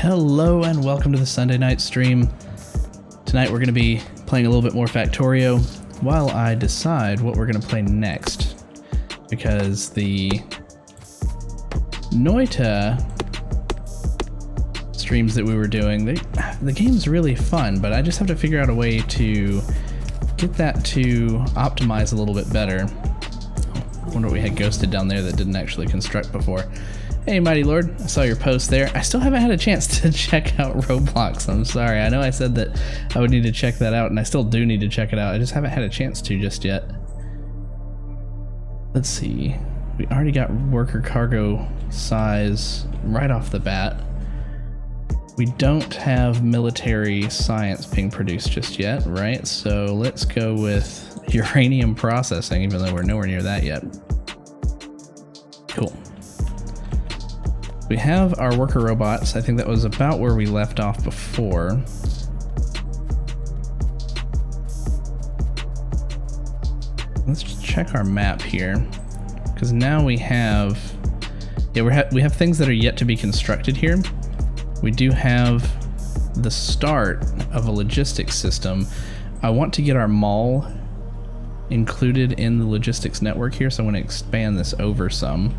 Hello and welcome to the Sunday night stream. Tonight we're going to be playing a little bit more Factorio while I decide what we're going to play next, because the Noita streams that we were doing, the game's really fun, but I just have to figure out a way to get that to optimize a little bit better. I wonder what we had ghosted down there that didn't actually construct before. Hey Mighty Lord, I saw your post there. I still haven't had a chance to check out Roblox. I'm sorry. I know I said that I would need to check that out, and I still do need to check it out. I just haven't had a chance to just yet. Let's see. We already got worker cargo size right off the bat. We don't have military science being produced just yet, right? So let's go with uranium processing, even though we're nowhere near that yet. Cool. We have our worker robots. I think that was about where we left off before. Let's just check our map here, because now we have, we have things that are yet to be constructed here. We do have the start of a logistics system. I want to get our mall included in the logistics network here, so I'm going to expand this over some.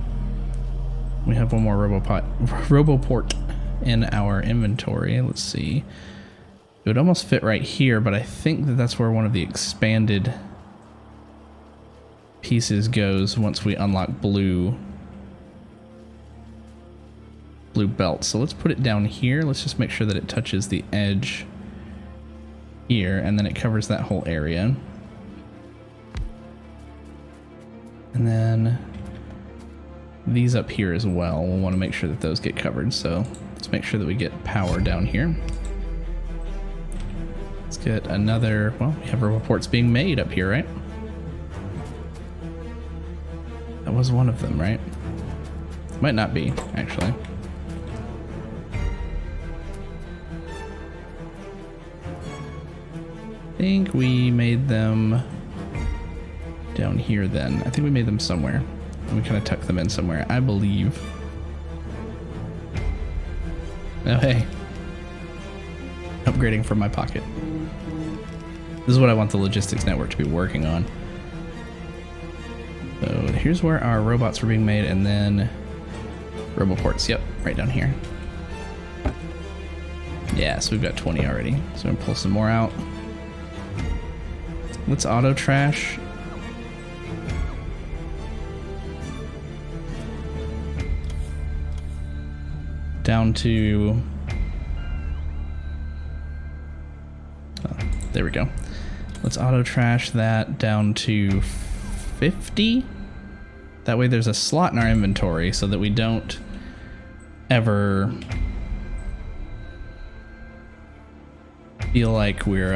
We have one more Roboport in our inventory. Let's see. It would almost fit right here, but I think that that's where one of the expanded pieces goes once we unlock blue belt. So let's put it down here. Let's just make sure that it touches the edge here, and then it covers that whole area. And then these up here as well, we'll want to make sure that those get covered. So let's make sure that we get power down here. Let's get another, well, we have reports being made up here, right? That was one of them, right? Might not be, actually. I think we made them down here then. I think we made them somewhere. We kind of tuck them in somewhere, I believe. Oh, hey. Upgrading from my pocket. This is what I want the logistics network to be working on. So here's where our robots were being made, and then Roboports. Yep, right down here. Yeah, so we've got 20 already. So I'm gonna pull some more out. Let's auto trash. Down to, oh, there we go. Let's auto trash that down to 50. That way there's a slot in our inventory so that we don't ever feel like we're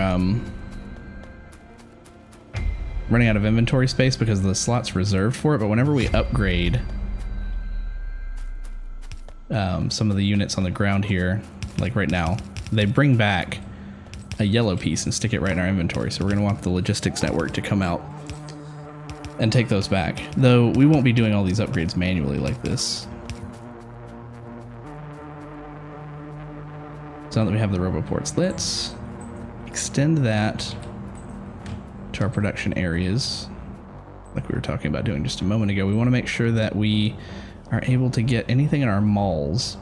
running out of inventory space because the slot's reserved for it. But whenever we upgrade some of the units on the ground here, like right now, they bring back a yellow piece and stick it right in our inventory. So we're going to want the logistics network to come out and take those back. Though we won't be doing all these upgrades manually like this. So now that we have the Roboports, let's extend that to our production areas like we were talking about doing just a moment ago. We want to make sure that we are able to get anything in our malls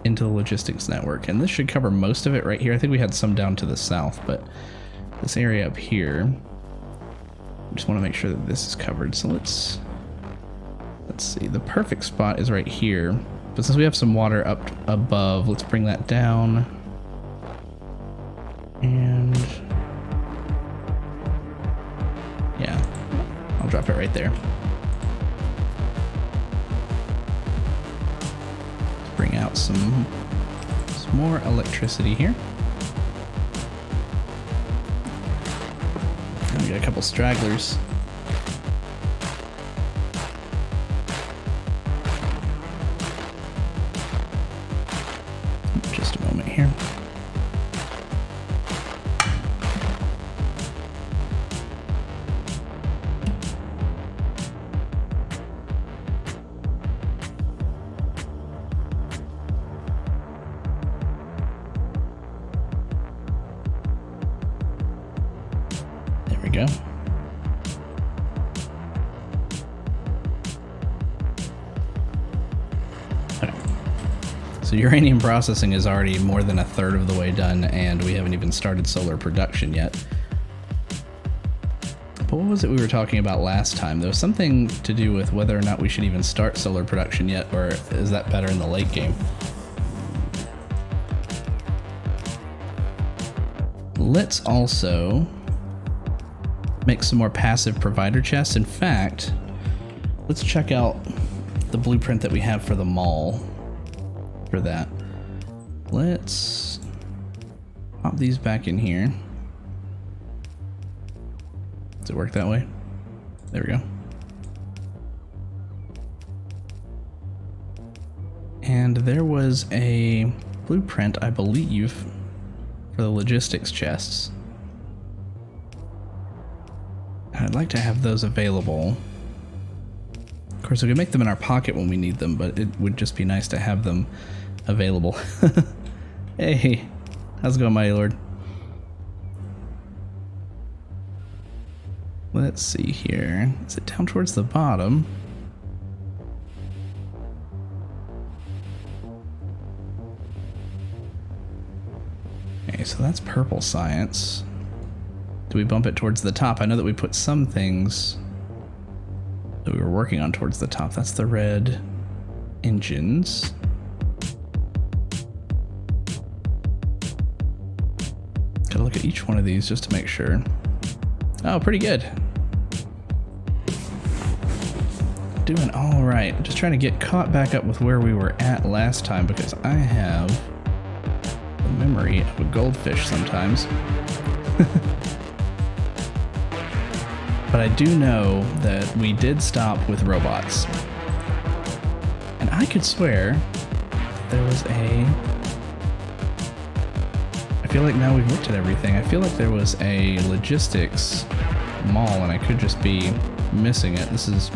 into the logistics network, and this should cover most of it right here. I think we had some down to the south, but this area up here, we just want to make sure that this is covered. So let's see, the perfect spot is right here, but since we have some water up above, let's bring that down, and yeah, I'll drop it right there. Bring out some more electricity here. And we got a couple stragglers. Just a moment here. go. Okay. So uranium processing is already more than a third of the way done, and we haven't even started solar production yet. But what was it we were talking about last time? There was something to do with whether or not we should even start solar production yet, or is that better in the late game? Let's also make some more passive provider chests. In fact, let's check out the blueprint that we have for the mall for that. Let's pop these back in here. Does it work that way? There we go. And there was a blueprint, I believe, for the logistics chests. I'd like to have those available. Of course, we can make them in our pocket when we need them, but it would just be nice to have them available. Hey, how's it going, my lord? Let's see here. Is it down towards the bottom? Okay, so that's purple science. Do we bump it towards the top? I know that we put some things that we were working on towards the top. That's the red engines. Gotta look at each one of these just to make sure. Oh, pretty good. Doing all right. Just trying to get caught back up with where we were at last time, because I have the memory of a goldfish sometimes. But I do know that we did stop with robots. And I could swear there was a... I feel like now we've looked at everything. I feel like there was a logistics mall and I could just be missing it. This is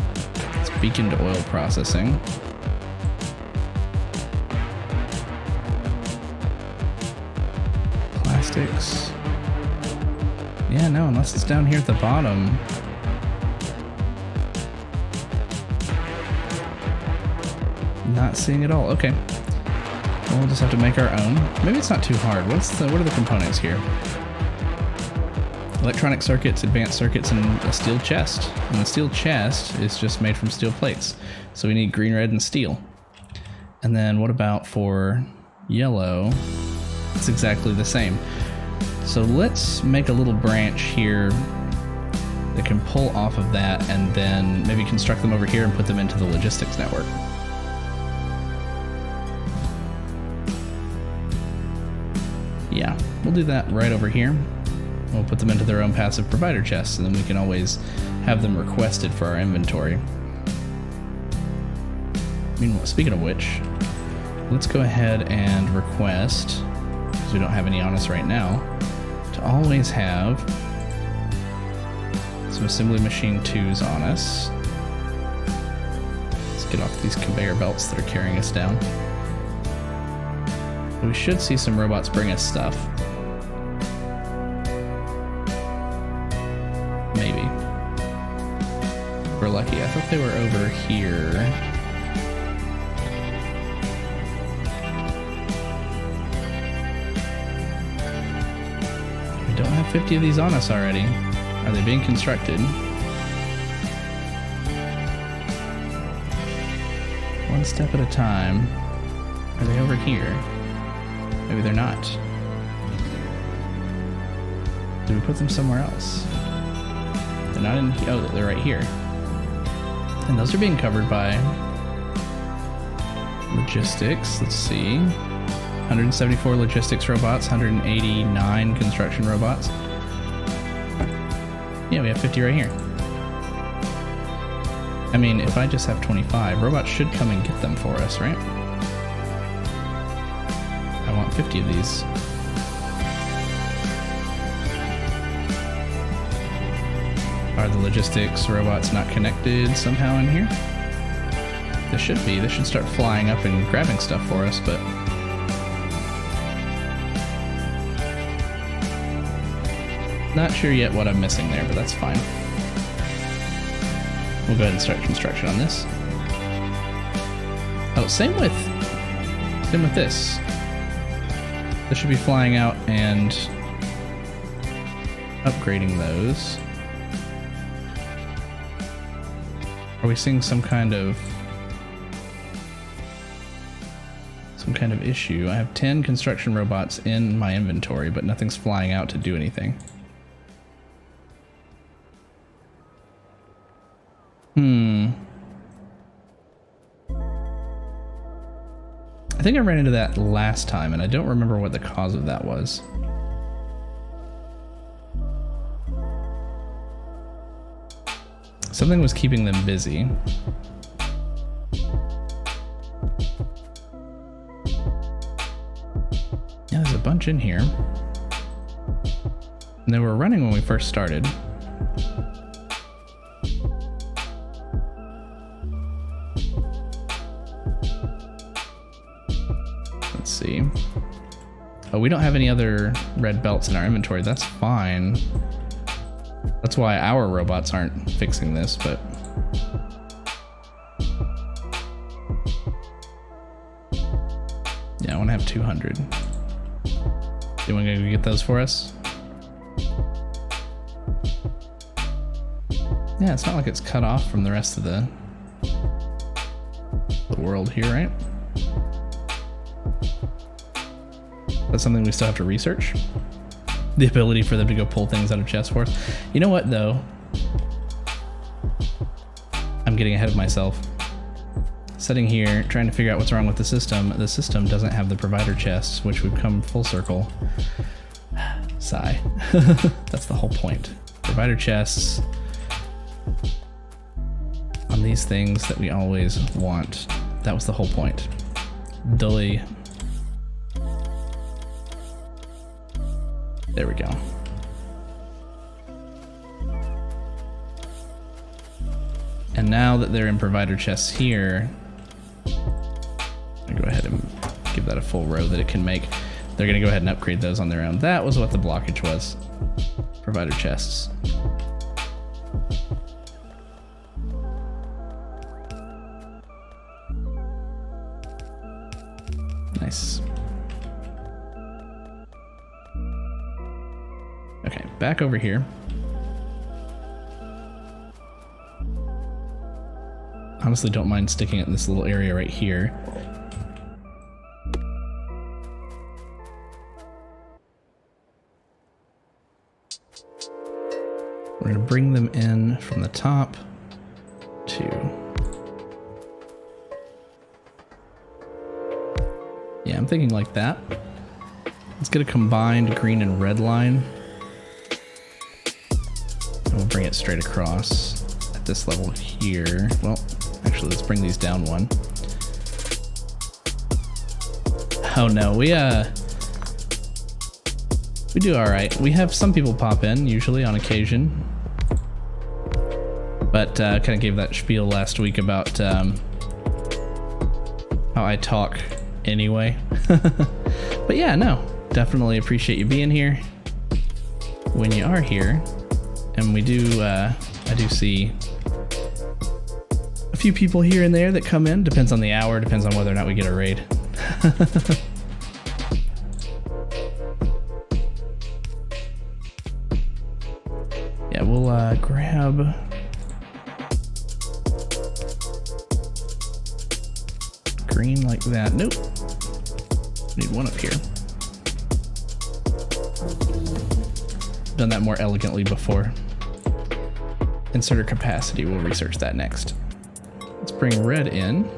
beacon to oil processing. Plastics. Yeah, no, unless it's down here at the bottom. Not seeing it all. Okay. Well, we'll just have to make our own. Maybe it's not too hard. What are the components here? Electronic circuits, advanced circuits, and a steel chest. And the steel chest is just made from steel plates. So we need green, red, and steel. And then what about for yellow? It's exactly the same. So let's make a little branch here that can pull off of that and then maybe construct them over here and put them into the logistics network. Yeah, we'll do that right over here. We'll put them into their own passive provider chests, and then we can always have them requested for our inventory. Meanwhile, speaking of which, let's go ahead and request, because we don't have any on us right now, to always have some assembly machine 2s on us. Let's get off these conveyor belts that are carrying us down. We should see some robots bring us stuff. Maybe. We're lucky. I thought they were over here. We don't have 50 of these on us already. Are they being constructed? One step at a time. Are they over here? Maybe they're not. Did we put them somewhere else? They're not in here. Oh, they're right here. And those are being covered by logistics. Let's see. 174 logistics robots, 189 construction robots. Yeah, we have 50 right here. I mean, if I just have 25, robots should come and get them for us, right? I want 50 of these. Are the logistics robots not connected somehow in here? They should be. They should start flying up and grabbing stuff for us, but... Not sure yet what I'm missing there, but that's fine. We'll go ahead and start construction on this. Oh, same with this. This should be flying out and upgrading those. Are we seeing some kind of issue? I have 10 construction robots in my inventory, but nothing's flying out to do anything. I think I ran into that last time, and I don't remember what the cause of that was. Something was keeping them busy. Yeah, there's a bunch in here. And they were running when we first started. Let's see. Oh, we don't have any other red belts in our inventory. That's fine. That's why our robots aren't fixing this, but... yeah, I want to have 200. You want to go get those for us? Yeah, it's not like it's cut off from the rest of the world here, right? That's something we still have to research. The ability for them to go pull things out of chests for us. You know what, though? I'm getting ahead of myself. Sitting here, trying to figure out what's wrong with the system. The system doesn't have the provider chests, which would come full circle. Sigh. That's the whole point. Provider chests on these things that we always want. That was the whole point. Dully. There we go. And now that they're in provider chests here, I'm gonna go ahead and give that a full row that it can make. They're gonna go ahead and upgrade those on their own. That was what the blockage was. Provider chests. Nice. Okay, back over here. Honestly, don't mind sticking it in this little area right here. We're gonna bring them in from the top to... yeah, I'm thinking like that. Let's get a combined green and red line. And we'll bring it straight across at this level here. Well, actually, let's bring these down one. Oh no, we do all right. We have some people pop in, usually on occasion. But kind of gave that spiel last week about how I talk anyway. But yeah, no, definitely appreciate you being here when you are here. And we do, I do see a few people here and there that come in. Depends on the hour, depends on whether or not we get a raid. Yeah, we'll grab... green like that. Nope. Need one up here. Done that more elegantly before. Inserter capacity, we'll research that next. Let's bring red in.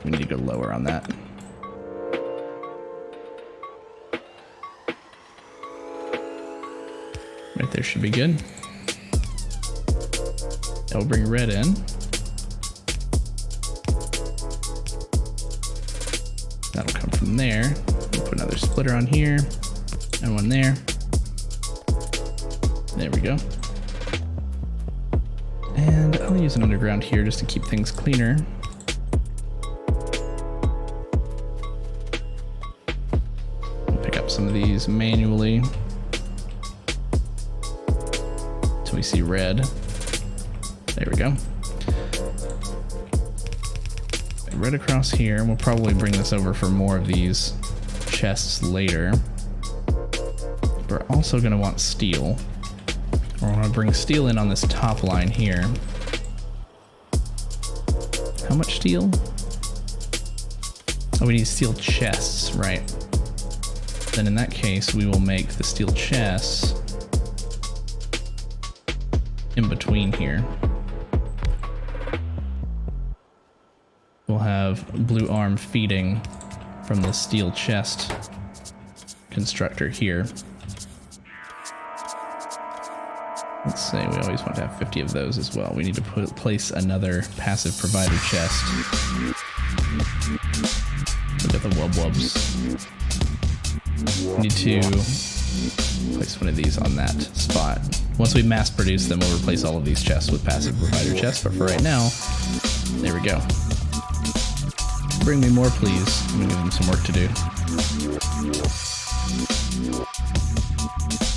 We need to go lower on that. Right there should be good. Now we'll bring red in. That'll come from there. We'll put another splitter on here and one there. There we go. And I'll use an underground here just to keep things cleaner. some of these manually until we see red. There we go. Red across here. We'll probably bring this over for more of these chests later. We're also going to want steel. We're going to bring steel in on this top line here. How much steel? Oh, we need steel chests, right. Then in that case, we will make the steel chests in between here. We'll have blue arm feeding from the steel chest constructor here. Let's say we always want to have 50 of those as well. We need to place another passive provider chest. Look at the wub-wubs. We need to place one of these on that spot. Once we mass produce them, we'll replace all of these chests with passive provider chests, but for right now, there we go. Bring me more, please. I'm gonna give them some work to do.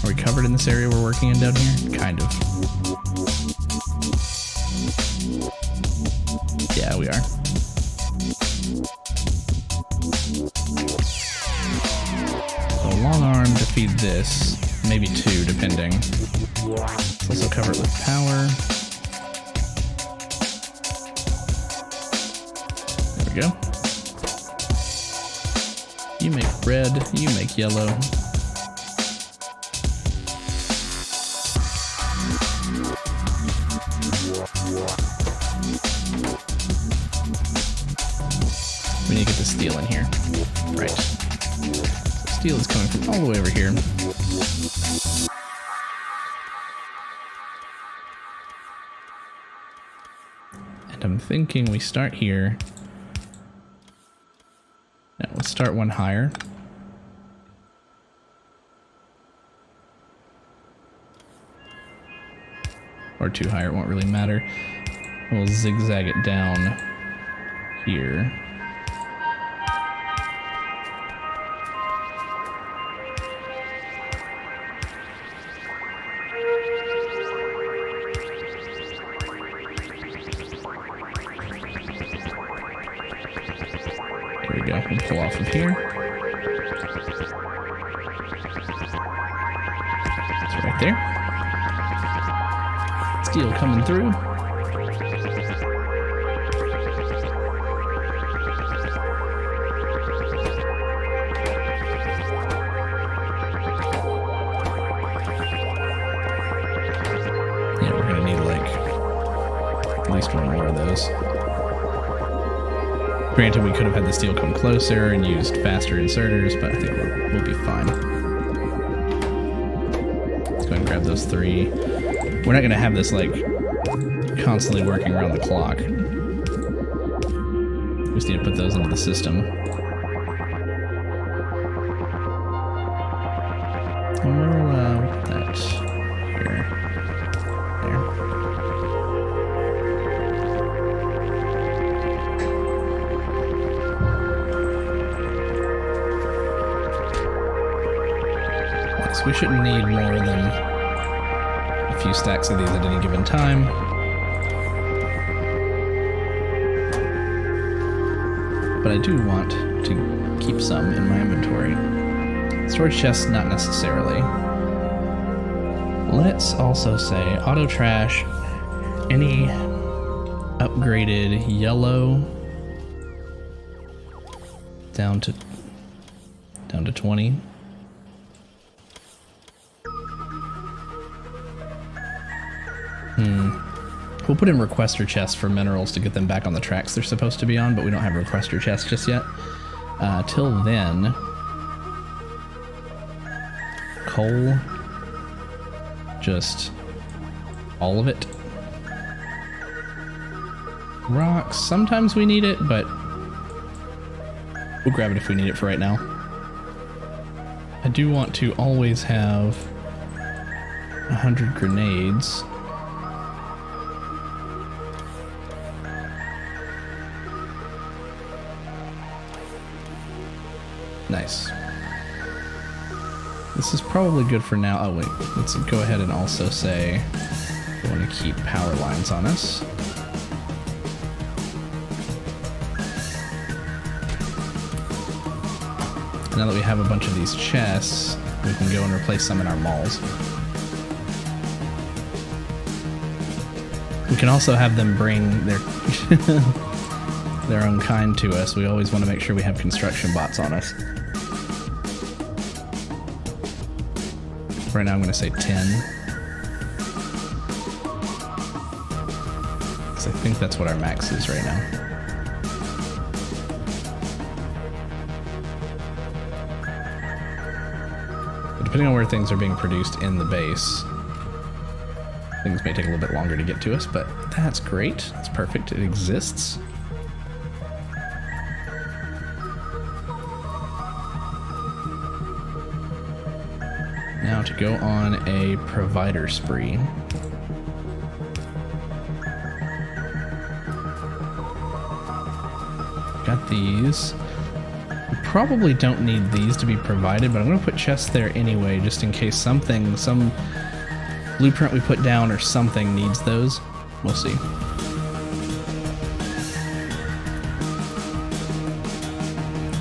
Are we covered in this area we're working in down here? Kind of. Yeah, we are. So a long arm to feed this, maybe two depending. Let's also cover it with power. There we go. You make red, you make yellow. We need to get the steel in here. Right. So steel is coming from all the way over here. And I'm thinking we start here. Now let's start one higher. Or two higher, it won't really matter. We'll zigzag it down here. There we go, we'll pull off of here. It's right there. Steel coming through. Yeah, we're gonna need like at least one more of those. Granted, we could have had the steel come closer and used faster inserters, but I think we'll be fine. Let's go ahead and grab those three. We're not gonna have this like constantly working around the clock. We just need to put those into the system. And we'll put that here. There. Nice. We shouldn't need more than a few stacks of these at any given time. But I do want to keep some in my inventory. Storage chests, not necessarily. Let's also say auto trash any upgraded yellow down to 20. We'll put in requester chests for minerals to get them back on the tracks they're supposed to be on, but we don't have requester chests just yet. Till then, coal, just all of it. Rocks, sometimes we need it, but we'll grab it if we need it for right now. I do want to always have 100 grenades. Nice. This is probably good for now. Oh wait, let's go ahead and also say we want to keep power lines on us. Now that we have a bunch of these chests, we can go and replace some in our malls. We can also have them bring their their own kind to us. We always want to make sure we have construction bots on us. Right now I'm going to say 10. Because I think that's what our max is right now. But depending on where things are being produced in the base, things may take a little bit longer to get to us, but that's great. That's perfect. It exists. Now to go on a provider spree. Got these. We probably don't need these to be provided, but I'm going to put chests there anyway, just in case some blueprint we put down or something needs those. We'll see.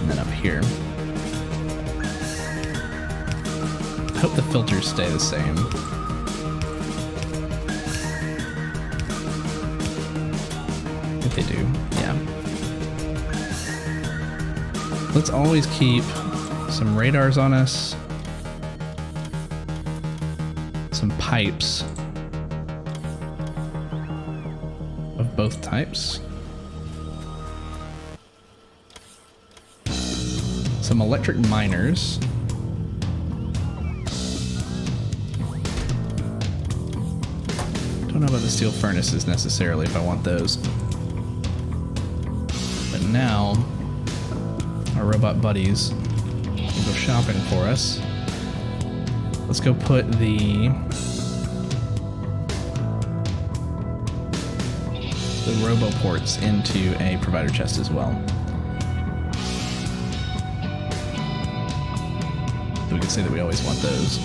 And then up here. I hope the filters stay the same. I think they do, yeah. Let's always keep some radars on us. Some pipes of both types. Some electric miners. Don't know about the steel furnaces necessarily if I want those. But now our robot buddies will go shopping for us. Let's go put the roboports into a provider chest as well. So we can say that we always want those.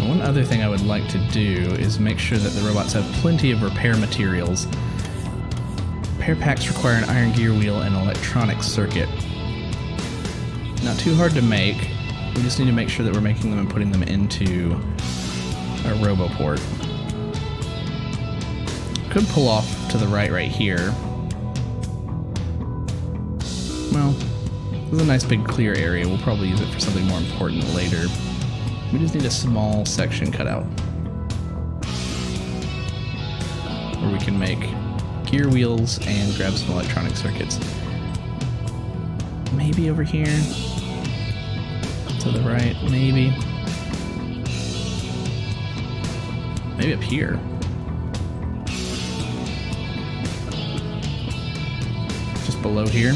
One other thing I would like to do is make sure that the robots have plenty of repair materials. Repair packs require an iron gear wheel and an electronic circuit. Not too hard to make. We just need to make sure that we're making them and putting them into our roboport. Could pull off to the right here. Well, this is a nice big clear area. We'll probably use it for something more important later. We just need a small section cut out where we can make gear wheels and grab some electronic circuits. Maybe over here to the right, maybe. Maybe up here. Just below here.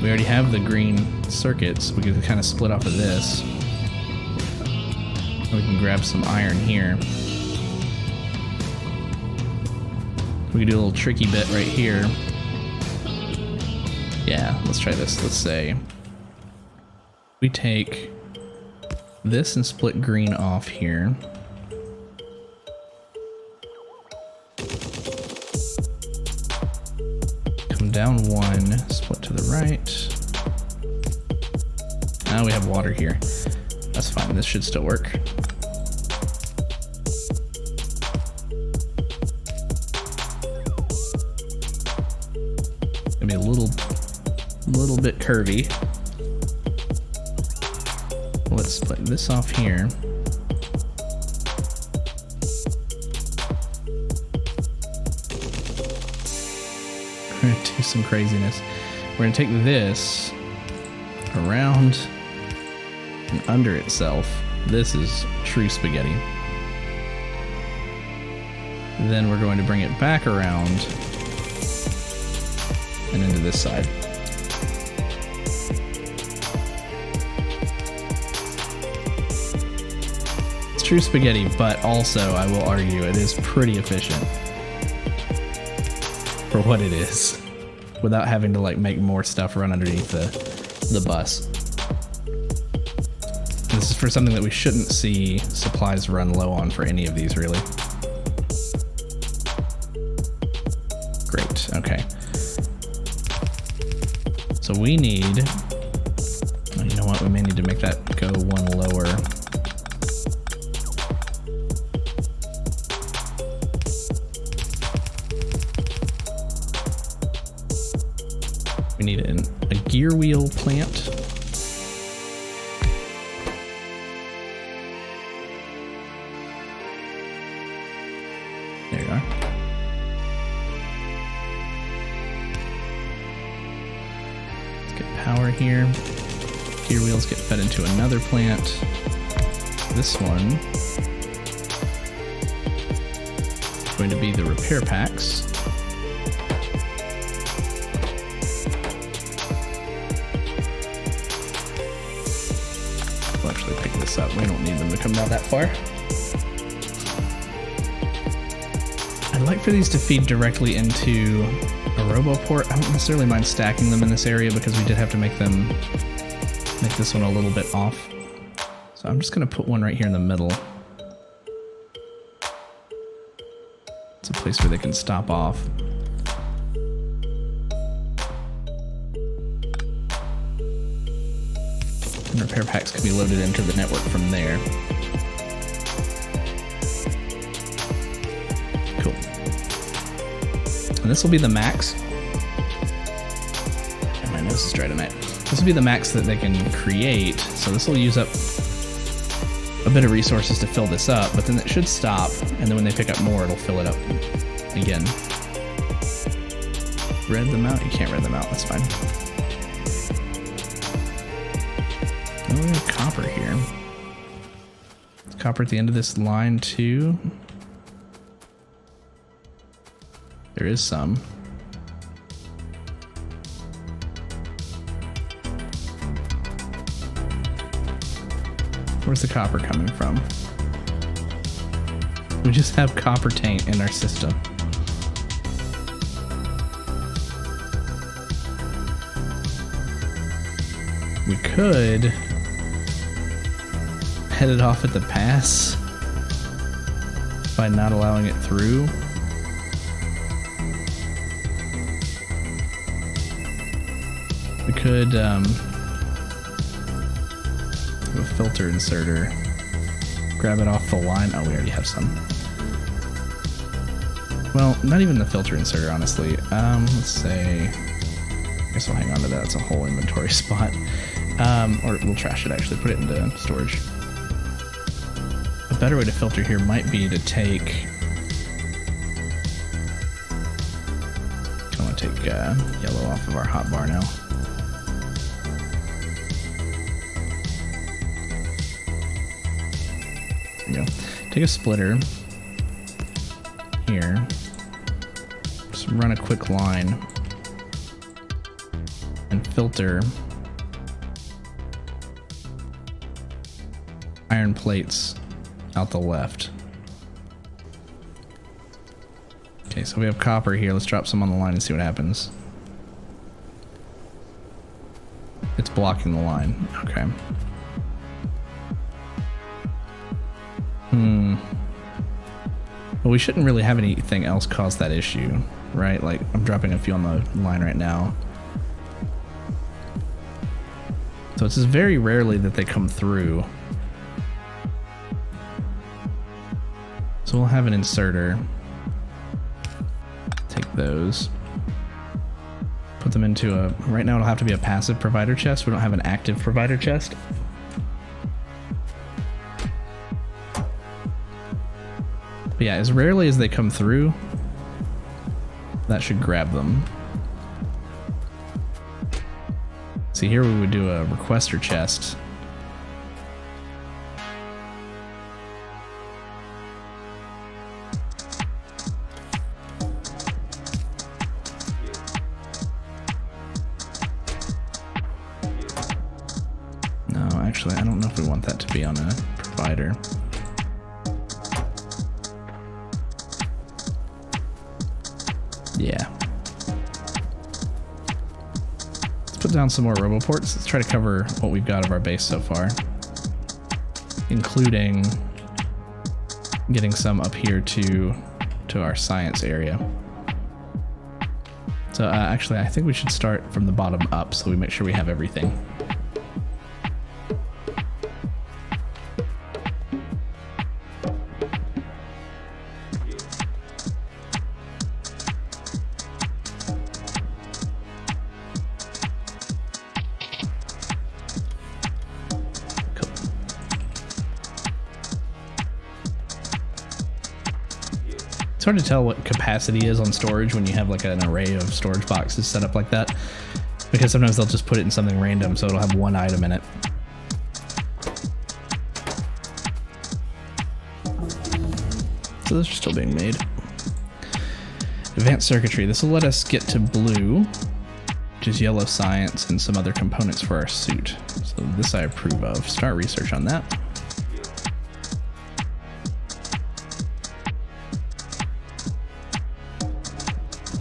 We already have the green circuits. We can kind of split off of this. We can grab some iron here. We can do a little tricky bit right here. Yeah, let's try this. Let's say we take this and split green off here. Come down one, split to the right. Now we have water here. That's fine, this should still work. Gonna be a little bit curvy. Let's split this off here. We're gonna do some craziness. We're gonna take this around and under itself. This is true spaghetti. Then we're going to bring it back around and into this side. It's true spaghetti, but also I will argue it is pretty efficient for what it is, without having to like make more stuff run underneath the bus. This is for something that we shouldn't see supplies run low on for any of these, really. Great, okay. So we need, oh, you know what, we may need to make that go one lower. We need a gear wheel plant. There you are. Let's get power here. Gear wheels get fed into another plant. This one is going to be the repair packs. We'll actually pick this up. We don't need them to come down that far. I'd like for these to feed directly into a roboport. I don't necessarily mind stacking them in this area because we did have to make this one a little bit off. So I'm just gonna put one right here in the middle. It's a place where they can stop off. And repair packs can be loaded into the network from there. Cool. And this will be the max. And my nose is dry tonight. This will be the max that they can create. So this will use up a bit of resources to fill this up, but then it should stop. And then when they pick up more, it'll fill it up again. Red them out? You can't red them out. That's fine. Oh, we have copper here. There's copper at the end of this line too. There is some. Where's the copper coming from? We just have copper taint in our system. We could head it off at the pass by not allowing it through. We could have a filter inserter, grab it off the line. Oh, we already have some. Well, not even the filter inserter, honestly. Let's say, I guess I'll hang on to that. It's a whole inventory spot. Or we'll trash it, actually, put it into storage. A better way to filter here might be to take, I want to take yellow off of our hotbar now. There we go. Take a splitter here, just run a quick line and filter iron plates out the left. Okay, so we have copper here. Let's drop some on the line and see what happens. It's blocking the line. Okay. Well, we shouldn't really have anything else cause that issue, right? Like, I'm dropping a few on the line right now. So it's just very rarely that they come through. So we'll have an inserter. Take those. Put them into a, right now it'll have to be a passive provider chest. We don't have an active provider chest. But yeah, as rarely as they come through, that should grab them. See, here we would do a requester chest. No, actually, I don't know if we want that to be on a provider. Yeah. Let's put down some more roboports. Let's try to cover what we've got of our base so far, including getting some up here to our science area. So actually, I think we should start from the bottom up so we make sure we have everything. It's hard to tell what capacity is on storage when you have like an array of storage boxes set up like that, because sometimes they'll just put it in something random so it'll have one item in it. So those are still being made. Advanced circuitry. This will let us get to blue, which is yellow science, and some other components for our suit. So this I approve of. Start research on that.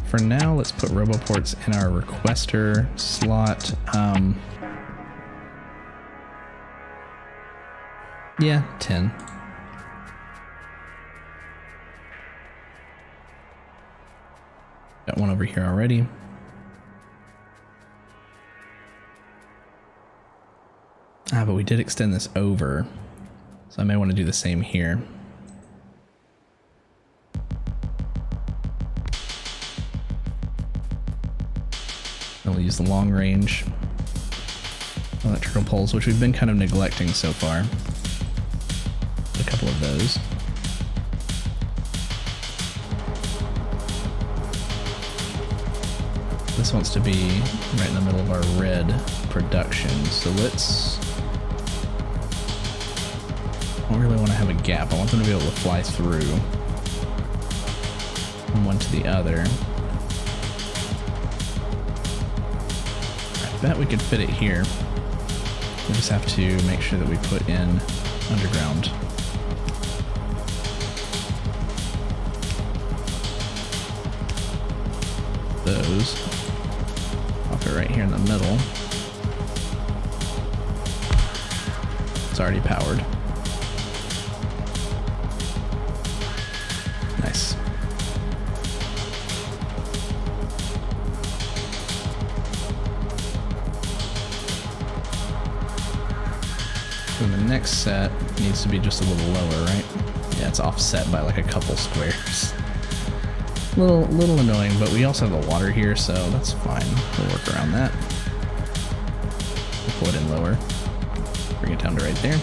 For now, let's put roboports in our requester slot. Yeah, 10. Got one over here already. But we did extend this over, so I may want to do the same here. We'll use the long range electrical poles, which we've been kind of neglecting so far. A couple of those. This wants to be right in the middle of our red production, so let's... I don't really want to have a gap. I want them to be able to fly through from one to the other. I bet we could fit it here. We just have to make sure that we put in underground. Those. Pop it right here in the middle. It's already powered. Nice. And the next set needs to be just a little lower, right? Yeah, it's offset by like a couple squares. Little annoying, but we also have the water here, so that's fine. We'll work around that. We'll pull it in lower. Bring it down to right there.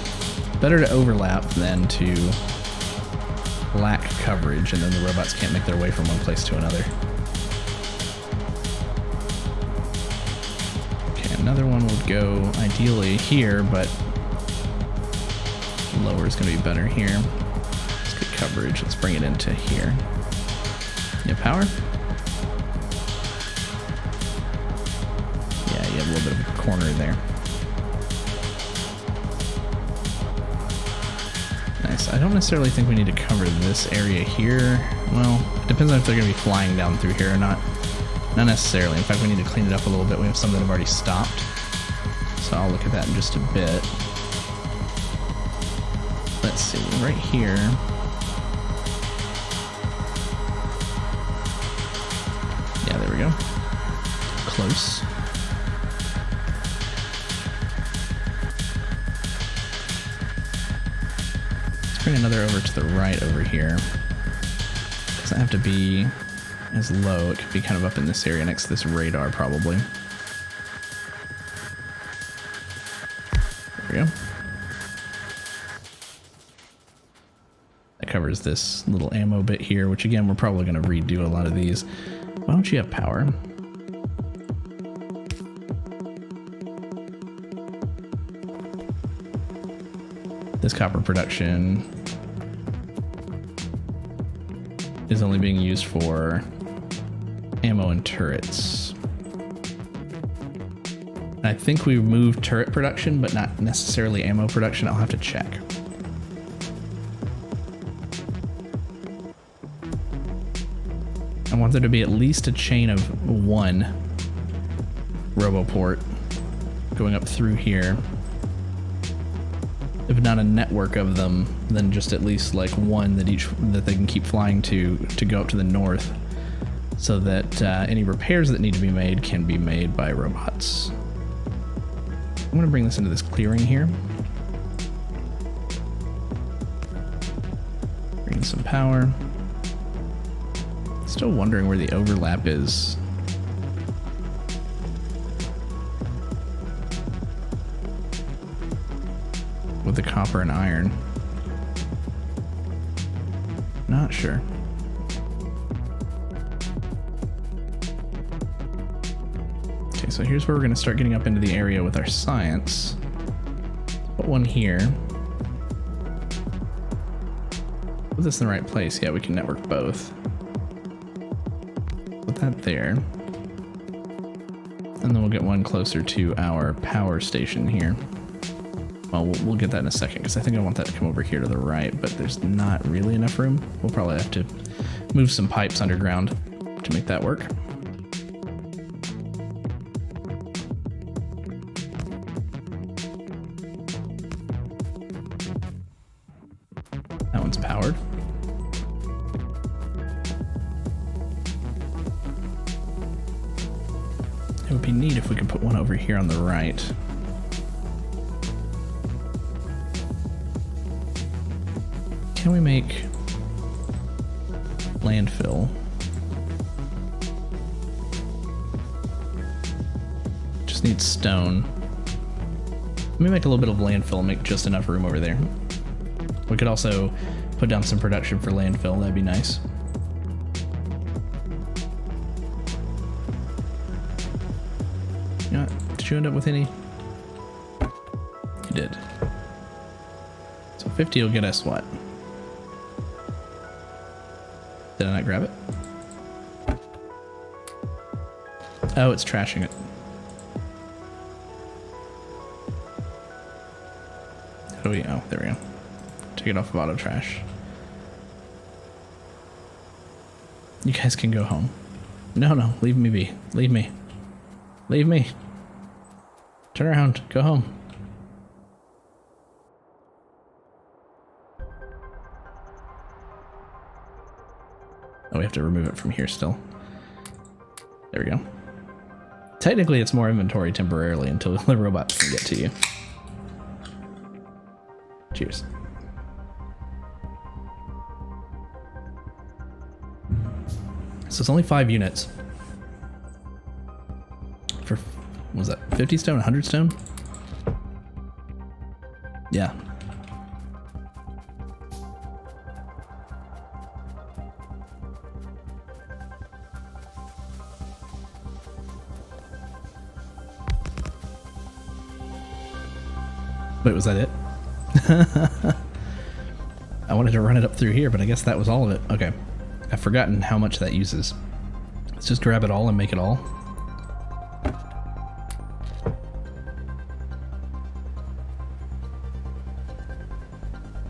Better to overlap than to lack coverage, and then the robots can't make their way from one place to another. Okay, another one would go ideally here, but lower is going to be better here. Let's get coverage. Let's bring it into here. You have power? Yeah, you have a little bit of a corner there. Nice. I don't necessarily think we need to cover this area here. Well, it depends on if they're going to be flying down through here or not. Not necessarily. In fact, we need to clean it up a little bit. We have some that have already stopped. So I'll look at that in just a bit. Let's see, right here. Yeah, there we go. Close. Let's bring another over to the right over here. Doesn't have to be as low. It could be kind of up in this area next to this radar, probably. There we go. That covers this little ammo bit here, which again, we're probably going to redo a lot of these. Why don't you have power? This copper production is only being used for ammo and turrets. I think we moved turret production, but not necessarily ammo production. I'll have to check. I want there to be at least a chain of one RoboPort going up through here. If not a network of them, then just at least like one that they can keep flying to go up to the north, so that any repairs that need to be made can be made by robots. I'm gonna bring this into this clearing here. Bring in some power. Still wondering where the overlap is. With the copper and iron. Not sure. Okay, so here's where we're going to start getting up into the area with our science. Put one here. Put this in the right place. Yeah, we can network both. Put that there. And then we'll get one closer to our power station here. Well, we'll get that in a second, because I think I want that to come over here to the right, but there's not really enough room. We'll probably have to move some pipes underground to make that work. That one's powered. It would be neat if we could put one over here on the right. Can we make landfill? Just need stone. Let me make a little bit of landfill and make just enough room over there. We could also put down some production for landfill. That'd be nice. You know what? Did you end up with any? You did. So 50 will get us what? Did I not grab it? Oh, it's trashing it. How do we? Oh, there we go. Take it off of auto trash. You guys can go home. No, leave me be. Leave me. Leave me. Turn around. Go home. Oh, we have to remove it from here still. There we go. Technically, it's more inventory temporarily until the robots can get to you. Cheers. So it's only 5 units. For, what was that, 50 stone, 100 stone? Yeah. Wait, was that it? I wanted to run it up through here, but I guess that was all of it. Okay. I've forgotten how much that uses. Let's just grab it all and make it all.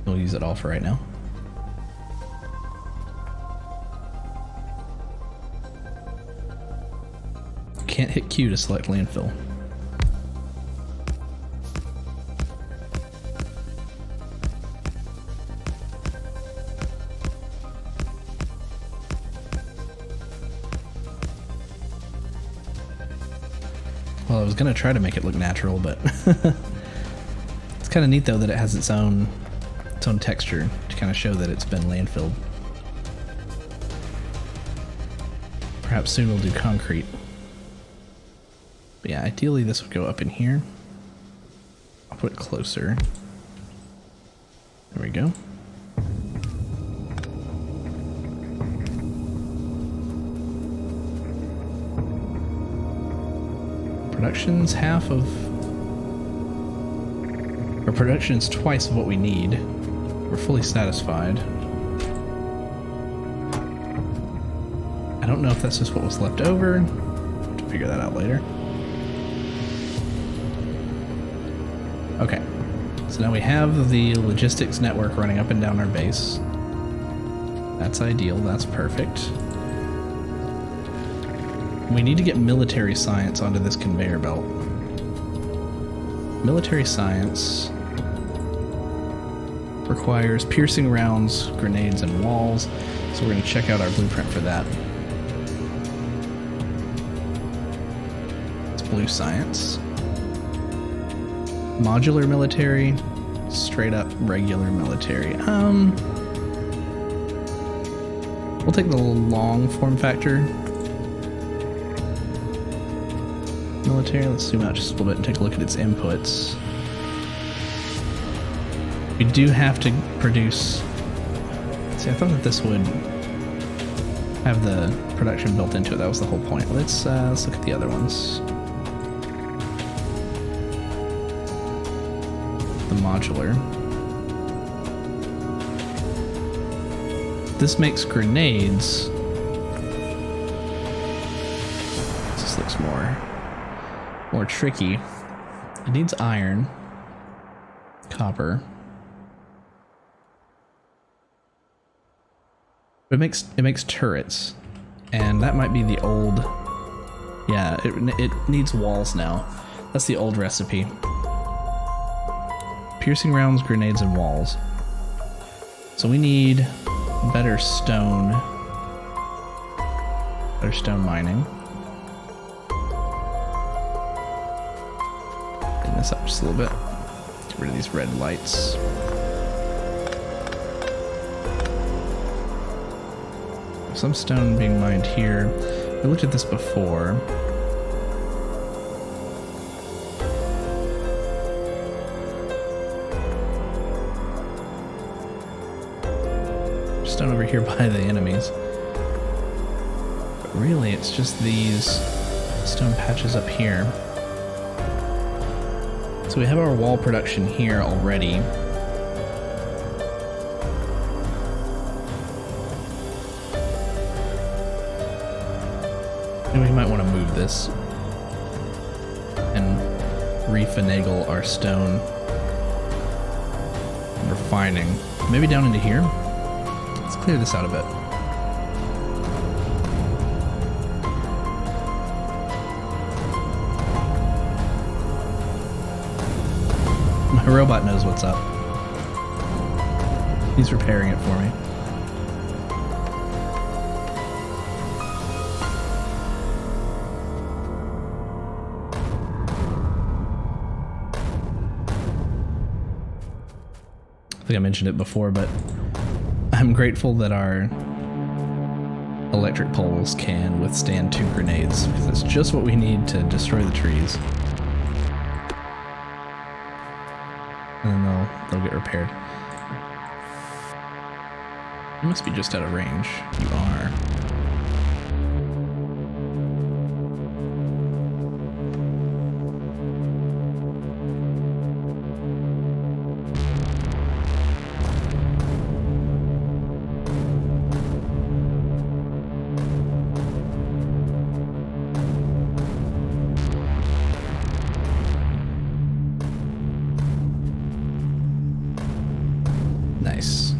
We'll use it all for right now. Can't hit Q to select landfill. Well, I was gonna try to make it look natural, but it's kind of neat though that it has its own texture to kind of show that it's been landfilled. Perhaps soon we'll do concrete. But yeah, ideally this would go up in here. I'll put it closer. There we go. Production's half of, or production's twice of what we need. We're fully satisfied. I don't know if that's just what was left over. Have to figure that out later. Okay, so now we have the logistics network running up and down our base. That's ideal, that's perfect. We need to get military science onto this conveyor belt. Military science requires piercing rounds, grenades, and walls, so we're going to check out our blueprint for that. It's blue science. Modular military, straight up regular military. We'll take the long form factor military. Let's zoom out just a little bit and take a look at its inputs. We do have to produce... See, I thought that this would have the production built into it. That was the whole point. Let's look at the other ones. The modular. This makes grenades. This looks more tricky. It needs iron, copper. It makes turrets, and that might be the old. Yeah, it needs walls now. That's the old recipe. Piercing rounds, grenades, and walls. So we need better stone mining. Clean this up just a little bit. Get rid of these red lights. Some stone being mined here. We looked at this before. Stone over here by the enemies. But really, it's just these stone patches up here. So we have our wall production here already. And we might want to move this and refinagle our stone refining. Maybe down into here? Let's clear this out a bit. My robot knows what's up. He's repairing it for me. I think I mentioned it before, but I'm grateful that our electric poles can withstand 2 grenades, because it's just what we need to destroy the trees. And then they'll get repaired. You must be just out of range. You are. Nice.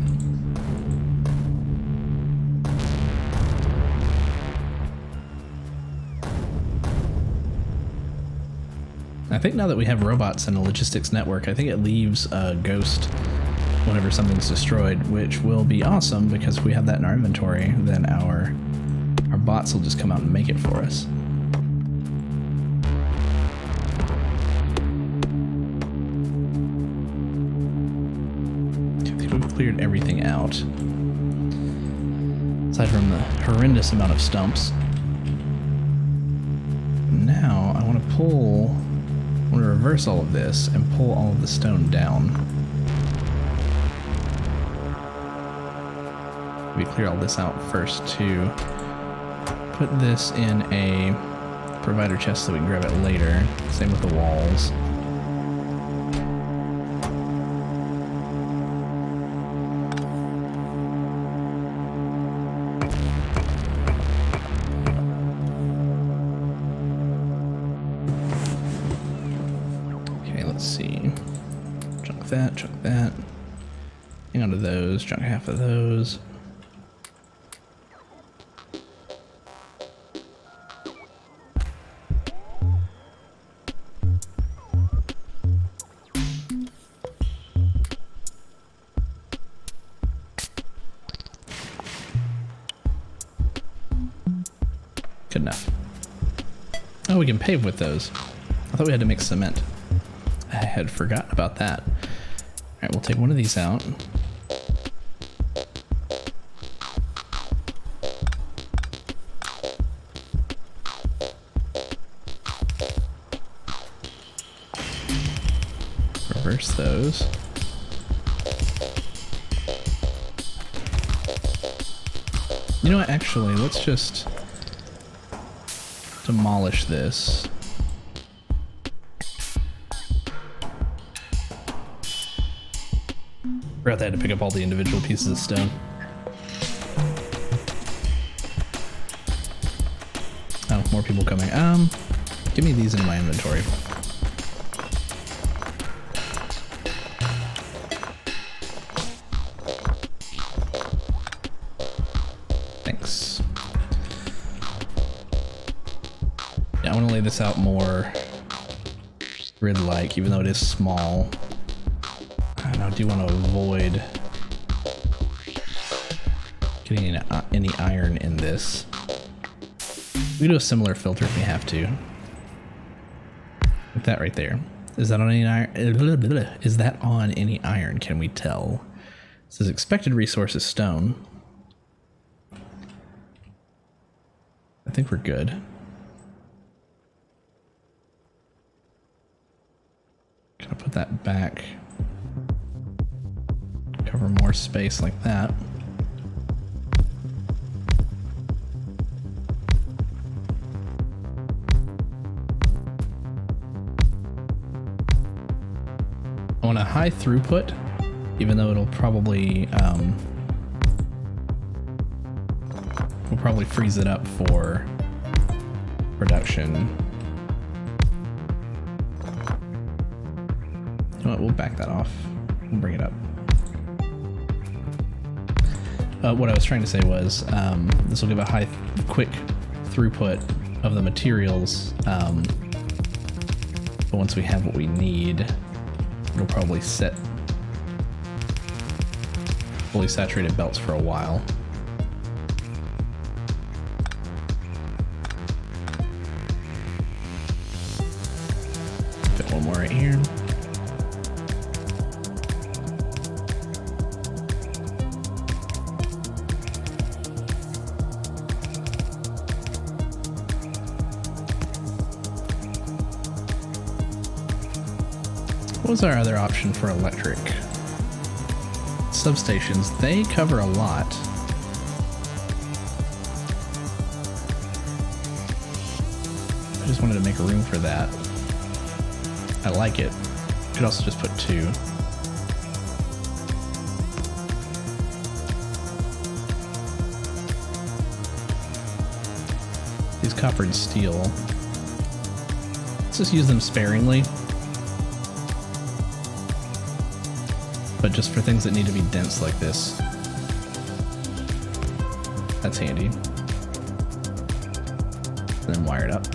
I think now that we have robots and a logistics network, I think it leaves a ghost whenever something's destroyed, which will be awesome because if we have that in our inventory, then our bots will just come out and make it for us. We've cleared everything out, aside from the horrendous amount of stumps. Now I want to reverse all of this and pull all of the stone down. We clear all this out first to put this in a provider chest so we can grab it later. Same with the walls. Chunk that. Hang on to those, chunk half of those. Good enough. Oh, we can pave with those. I thought we had to make cement. I had forgotten about that. All right, we'll take one of these out. Reverse those. You know what, actually, let's just demolish this. Forgot they had to pick up all the individual pieces of stone. Oh, more people coming. Give me these in my inventory. Thanks. Yeah, I want to lay this out more grid-like, even though it is small. And I do want to avoid getting any iron in this. We can do a similar filter if we have to. Like that right there. Is that on any iron? Is that on any iron? Can we tell? It says expected resources stone. I think we're good. Gotta put that back. Cover more space like that. I want a high throughput, even though it'll probably we'll probably freeze it up for production. You know what, we'll back that off. We'll bring it up. What I was trying to say was this will give a quick throughput of the materials, but once we have what we need, it'll probably set fully saturated belts for a while. Fit one more right here. What was our other option for electric? Substations, they cover a lot. I just wanted to make room for that. I like it. Could also just put 2. These copper and steel. Let's just use them sparingly. But just for things that need to be dense like this. That's handy. And then wire it up.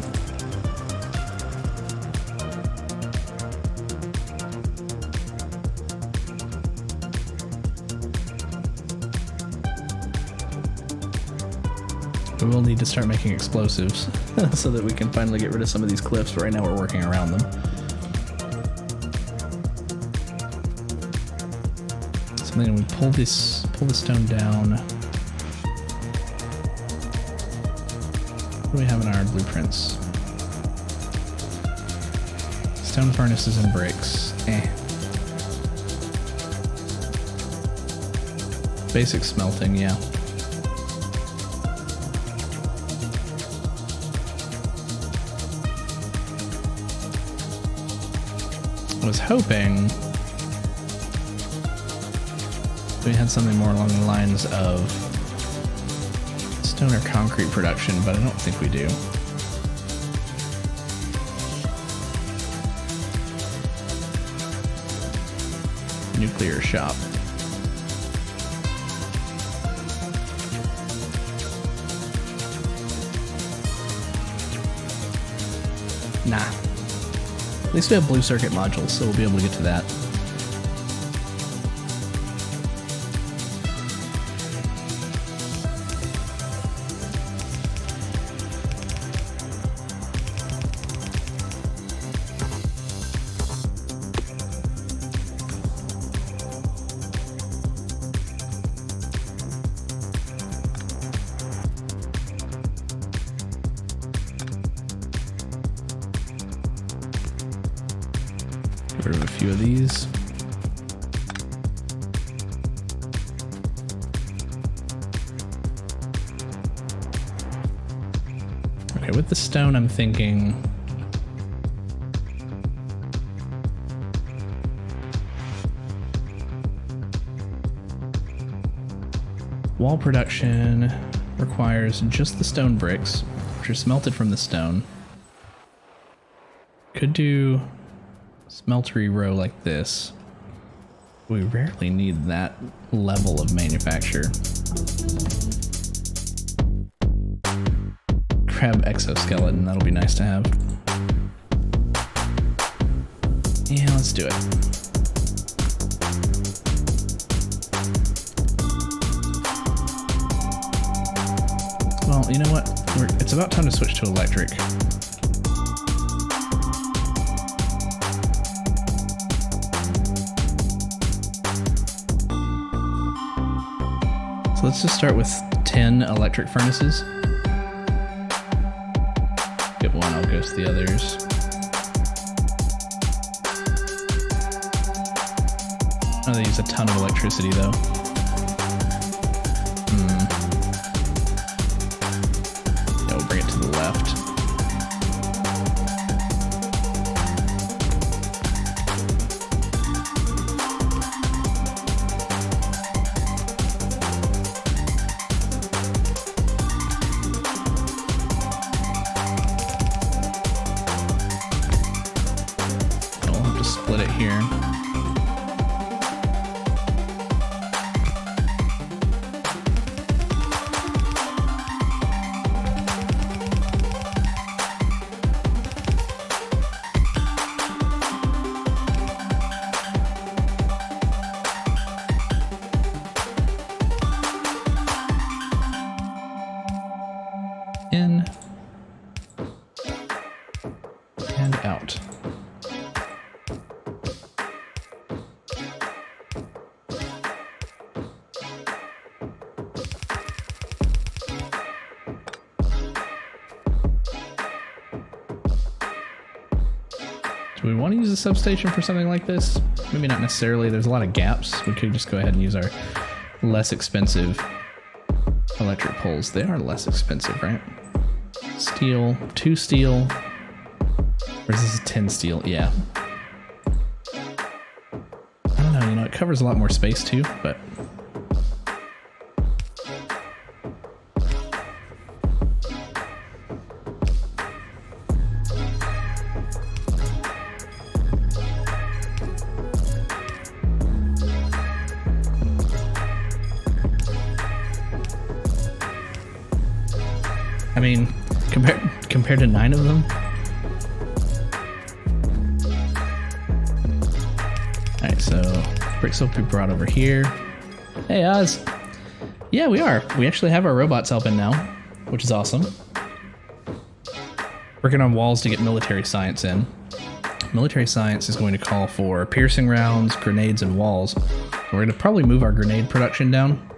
We will need to start making explosives so that we can finally get rid of some of these cliffs, but right now we're working around them. Then we pull the stone down. What do we have in our blueprints? Stone furnaces and bricks. Basic smelting, yeah. I was hoping we had something more along the lines of stone or concrete production, but I don't think we do. Nuclear shop. Nah. At least we have blue circuit modules, so we'll be able to get to that. Get rid of a few of these. Okay, with the stone, I'm thinking wall production requires just the stone bricks, which are smelted from the stone. Could do smeltery row like this. We rarely need that level of manufacture. Crab exoskeleton, that'll be nice to have. Yeah, let's do it. Well, you know what? It's about time to switch to electric. So let's just start with 10 electric furnaces. Get one, I'll go to the others. Oh, they use a ton of electricity though. Yeah, we'll bring it to the left. I'll have to split it here. In and out. Do we want to use a substation for something like this? Maybe not necessarily. There's a lot of gaps. We could just go ahead and use our less expensive electric poles. They are less expensive, right? Steel, 2 steel. Or is this a 10 steel? Yeah. I don't know, it covers a lot more space too, but I mean, compared to 9 of them. Alright, so bricks will be brought over here. Hey, Oz. Yeah, we are. We actually have our robots helping now, which is awesome. Working on walls to get military science in. Military science is going to call for piercing rounds, grenades, and walls. We're going to probably move our grenade production down.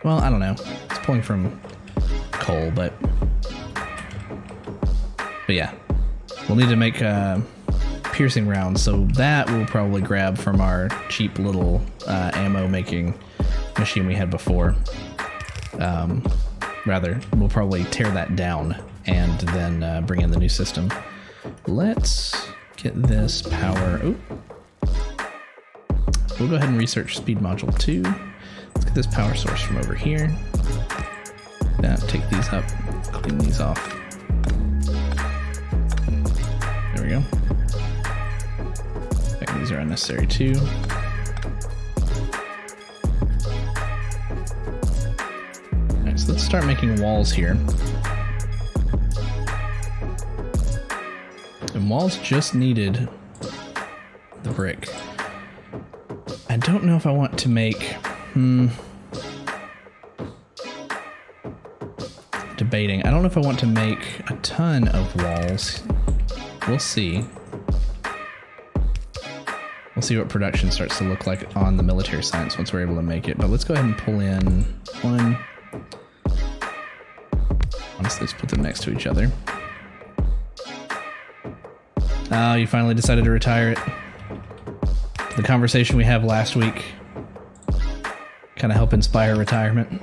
Well, I don't know. It's pulling from coal, but yeah, we'll need to make piercing rounds, so that we'll probably grab from our cheap little ammo making machine we had before. Rather, we'll probably tear that down and then bring in the new system. Let's get this power. Oh, we'll go ahead and research speed module 2. Let's get this power source from over here. Take these up, clean these off. There we go. Okay, these are unnecessary too. Alright, so let's start making walls here. And walls just needed the brick. I don't know if I want to make... Debating. I don't know if I want to make a ton of walls. We'll see. We'll see what production starts to look like on the military science once we're able to make it. But let's go ahead and pull in one. Honestly, let's put them next to each other. Oh, you finally decided to retire it. The conversation we had last week kind of helped inspire retirement.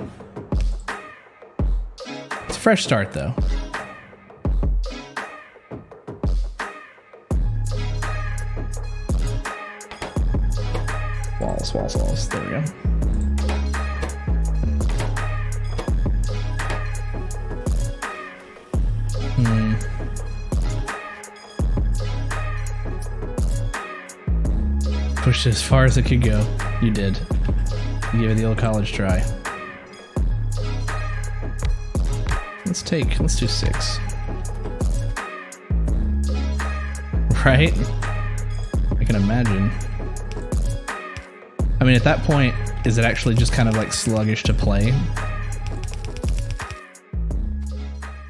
It's a fresh start, though. Walls, walls, walls. There we go. Pushed it as far as it could go. You did. You gave it the old college try. Let's do 6. Right? I can imagine. I mean, at that point, is it actually just kind of like sluggish to play?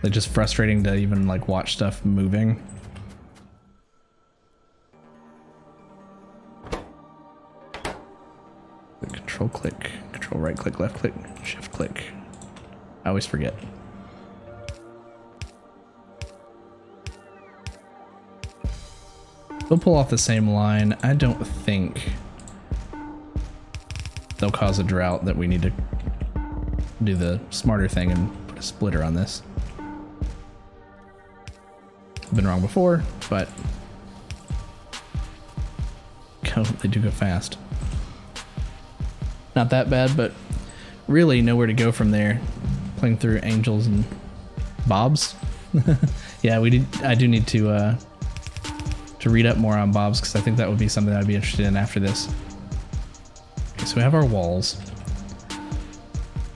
Like just frustrating to even like watch stuff moving? Control click, control right click, left click, shift click. I always forget. They'll pull off the same line. I don't think they'll cause a drought that we need to do the smarter thing and put a splitter on this. I've been wrong before, but they do go fast. Not that bad, but really nowhere to go from there. Playing through Angels and Bobs. Yeah, I do need to read up more on Bobs because I think that would be something I'd be interested in after this. Okay, so we have our walls.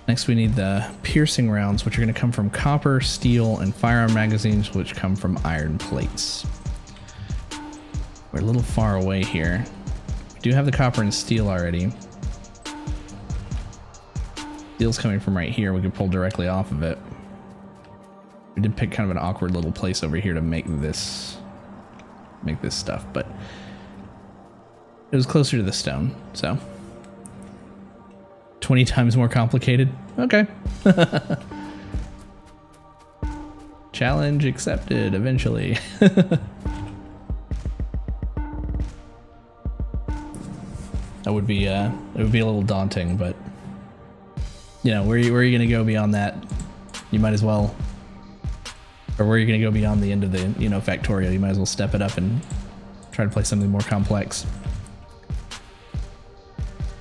Next we need the piercing rounds, which are going to come from copper, steel, and firearm magazines, which come from iron plates. We're a little far away here. We do have the copper and steel already. Steel's coming from right here. We can pull directly off of it. We did pick kind of an awkward little place over here to make this stuff, but it was closer to the stone, so 20 times more complicated. Okay. Challenge accepted eventually. That would be it would be a little daunting, but you know, where are you going to go beyond that? You might as well, or where are you going to go beyond the end of the, you know, Factorio? You might as well step it up and try to play something more complex.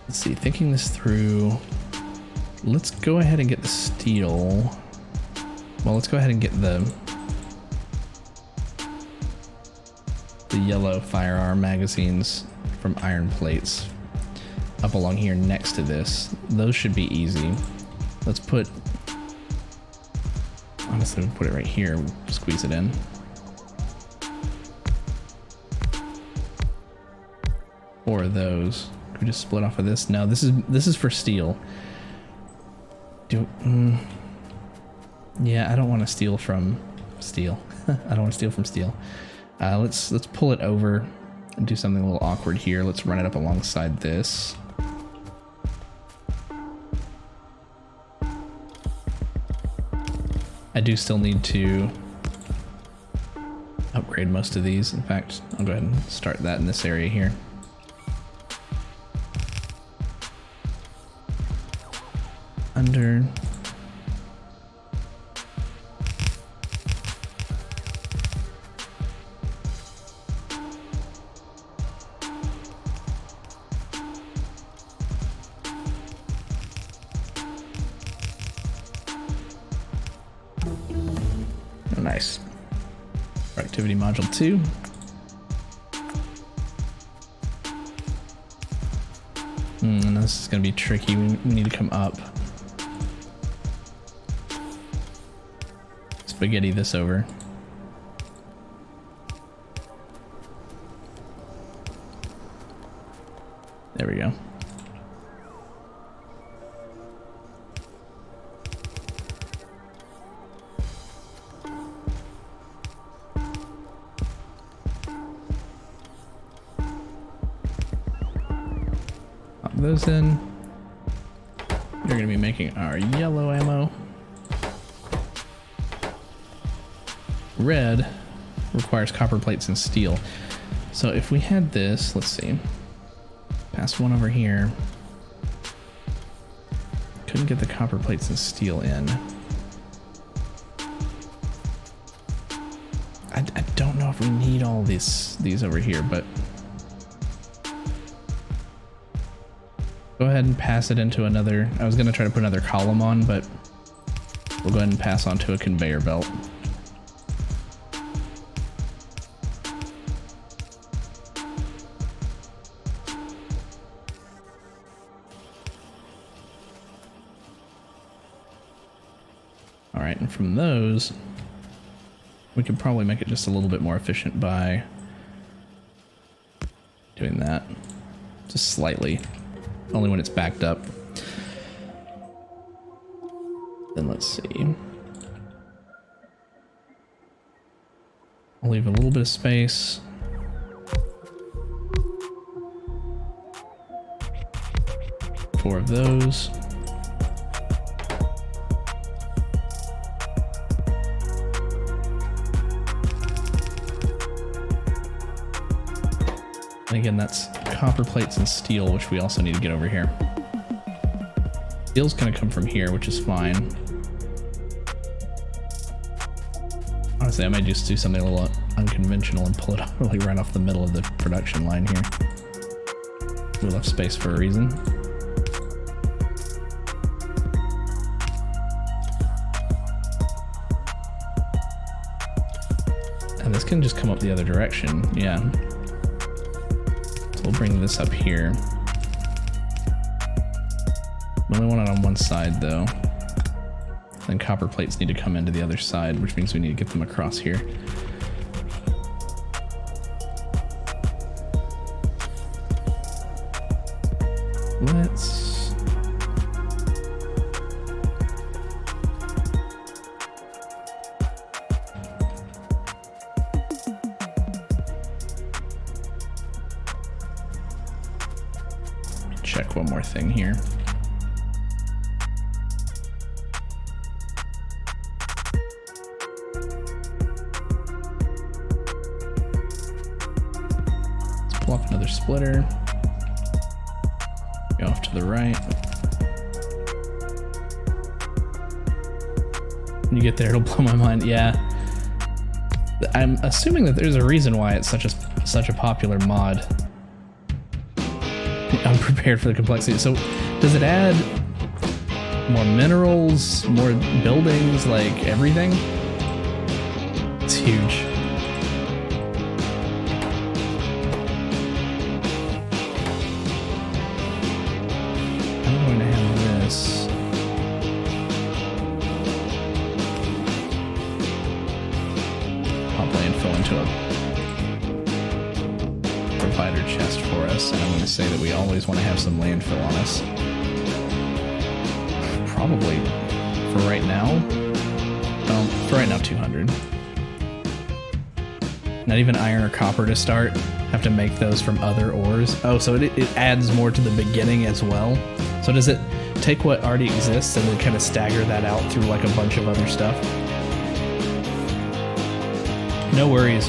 Let's see, thinking this through, let's go ahead and get the steel. Well, let's go ahead and get the yellow firearm magazines from iron plates up along here next to this. Those should be easy. Let's put, honestly, we'll put it right here, squeeze it in. Four of those. Could we just split off of this? No, this is for steel. Yeah, I don't want to steal from steel. I don't want to steal from steel. Let's pull it over and do something a little awkward here. Let's run it up alongside this. I do still need to upgrade most of these. In fact, I'll go ahead and start that in this area here. Under. Oh, nice. Productivity module 2. This is going to be tricky. We need to come up. Spaghetti this over. There we go. Pop those in. We're going to be making our yellow ammo. Red, requires copper plates and steel. So if we had this, let's see, pass one over here. Couldn't get the copper plates and steel in. I don't know if we need all these over here, but go ahead and pass it into another. I was gonna try to put another column on, but we'll go ahead and pass onto a conveyor belt. All right, and from those, we could probably make it just a little bit more efficient by doing that, just slightly, only when it's backed up. Then let's see. I'll leave a little bit of space. Four of those. And again, that's copper plates and steel, which we also need to get over here. Steel's gonna come from here, which is fine. Honestly, I might just do something a little unconventional and pull it really right off the middle of the production line here. We left space for a reason. And this can just come up the other direction, yeah. So we'll bring this up here. We only want it on one side though. Then copper plates need to come into the other side, which means we need to get them across here. Let's... check one more thing here. Pull off another splitter. Go off to the right. When you get there, it'll blow my mind. Yeah. I'm assuming that there's a reason why it's such a popular mod. I'm prepared for the complexity. So, does it add more minerals, more buildings, like everything? It's huge. Say that we always want to have some landfill on us. Probably for right now. For right now, 200. Not even iron or copper to start. Have to make those from other ores. Oh, so it adds more to the beginning as well. So does it take what already exists and then kind of stagger that out through like a bunch of other stuff? No worries.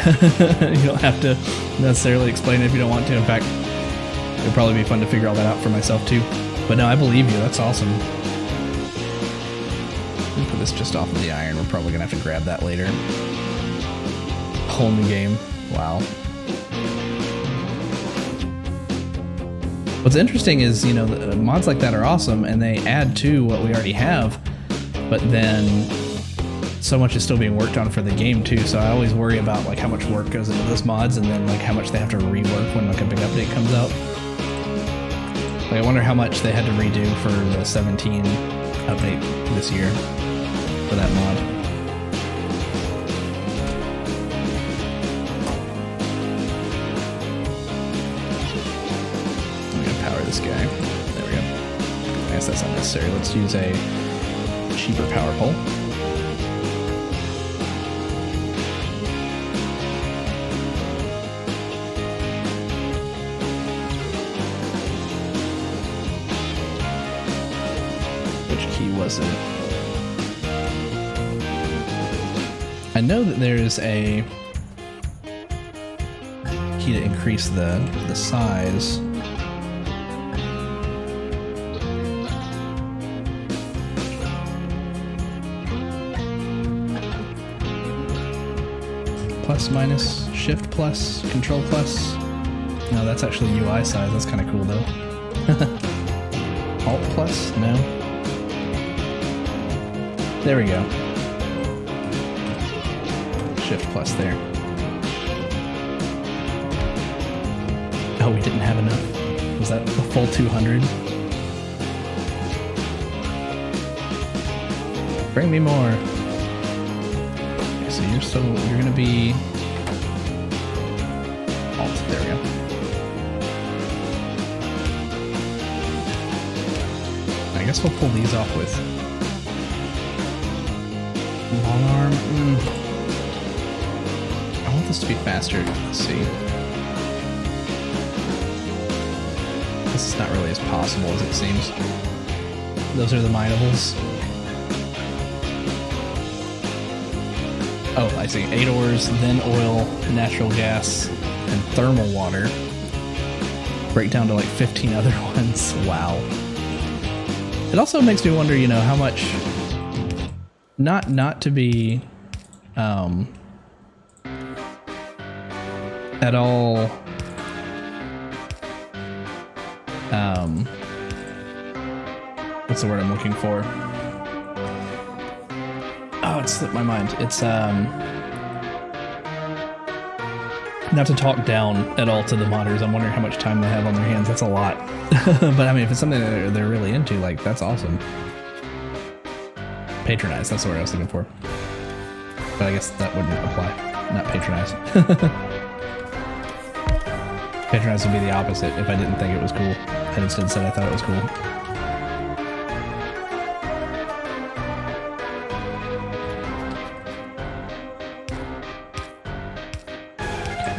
You don't have to necessarily explain it if you don't want to. In fact, it would probably be fun to figure all that out for myself too. But no, I believe you. That's awesome. Let me put this just off of the iron. We're probably going to have to grab that later. Whole new game. Wow. What's interesting is, you know, the mods like that are awesome and they add to what we already have, but then so much is still being worked on for the game too, so I always worry about like how much work goes into those mods and then like how much they have to rework when like a big update comes out. Like I wonder how much they had to redo for the 17 update this year for that mod. I'm gonna power this guy. There we go. I guess that's not necessary. Let's use a cheaper power pole. Was it? I know that there's a key to increase the size. Plus, minus, shift plus, control plus. No, that's actually UI size. That's kind of cool though. Alt plus? No. There we go. Shift plus there. Oh, we didn't have enough. Was that a full 200? Bring me more. Okay, so you're gonna be alt. There we go. I guess we'll pull these off with long arm. I want this to be faster. Let's see. This is not really as possible as it seems. Those are the minables. Oh, I see. 8 ores, then oil, natural gas, and thermal water. Break down to like 15 other ones. Wow. It also makes me wonder, you know, how much... Not to be... at all... what's the word I'm looking for? Oh, it slipped my mind. It's, not to talk down at all to the modders. I'm wondering how much time they have on their hands. That's a lot. But I mean, if it's something that they're really into, like, that's awesome. Patronize, that's the word I was looking for. But I guess that wouldn't apply. Not patronize. Patronize would be the opposite if I didn't think it was cool. I instead said I thought it was cool.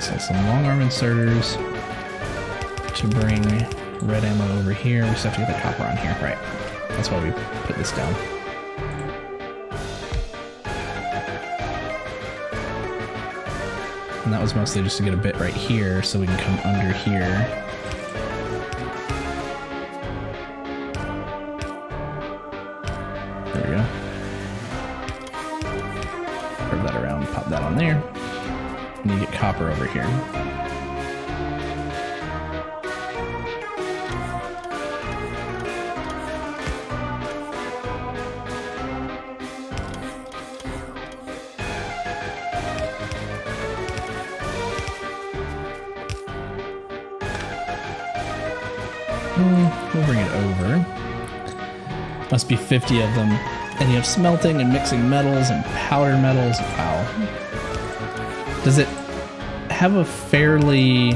So some long arm inserters to bring red ammo over here. We just have to get the copper on here, right? That's why we put this down. And that was mostly just to get a bit right here so we can come under here. There we go. Curve that around, pop that on there. And you get copper over here. We'll bring it over. Must be 50 of them. And you have smelting and mixing metals and powder metals. Wow. Does it have a fairly...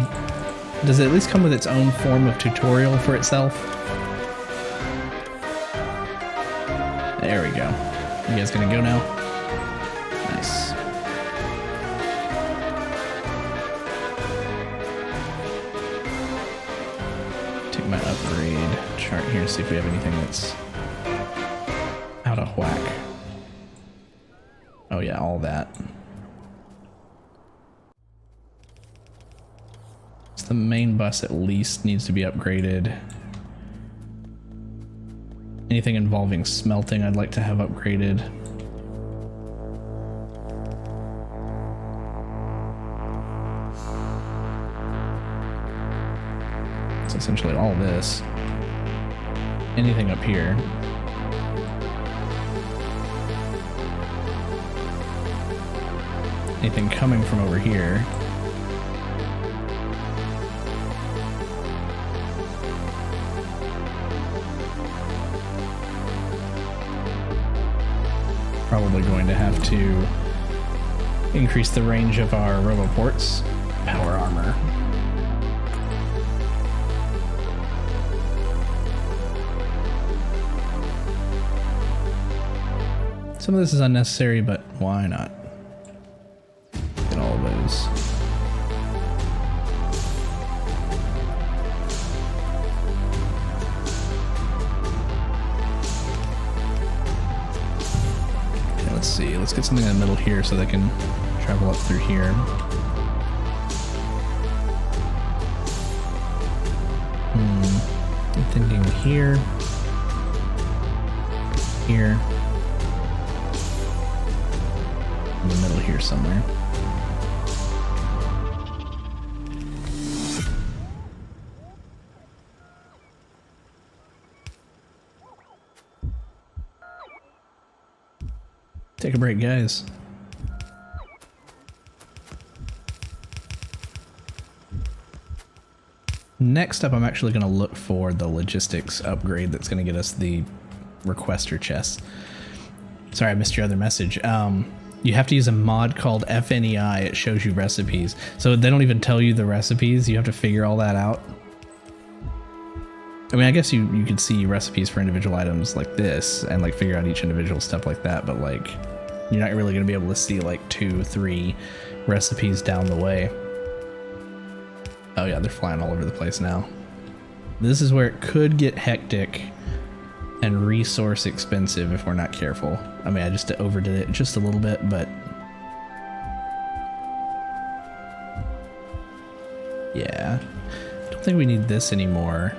Does it at least come with its own form of tutorial for itself? There we go. You guys gonna go now? Nice. Take my upgrade chart here, see if we have anything that's out of whack. Oh yeah, all that. So the main bus at least needs to be upgraded. Anything involving smelting I'd like to have upgraded. So essentially all this. Anything up here. Anything coming from over here. Probably going to have to increase the range of our roboports. Power armor. Some of this is unnecessary, but why not? Get all of those. Let's see. Let's get something in the middle here so they can travel up through here. I'm thinking here. Here. In the middle here somewhere. Take a break, guys. Next up, I'm actually going to look for the logistics upgrade that's going to get us the requester chest. Sorry, I missed your other message. You have to use a mod called FNEI. It shows you recipes. So they don't even tell you the recipes. You have to figure all that out. I mean, I guess you could see recipes for individual items like this and like figure out each individual step like that, but like you're not really going to be able to see like 2-3 recipes down the way. Oh yeah, they're flying all over the place now. This is where it could get hectic and resource expensive if we're not careful. I mean, I just overdid it just a little bit, but yeah. I don't think we need this anymore.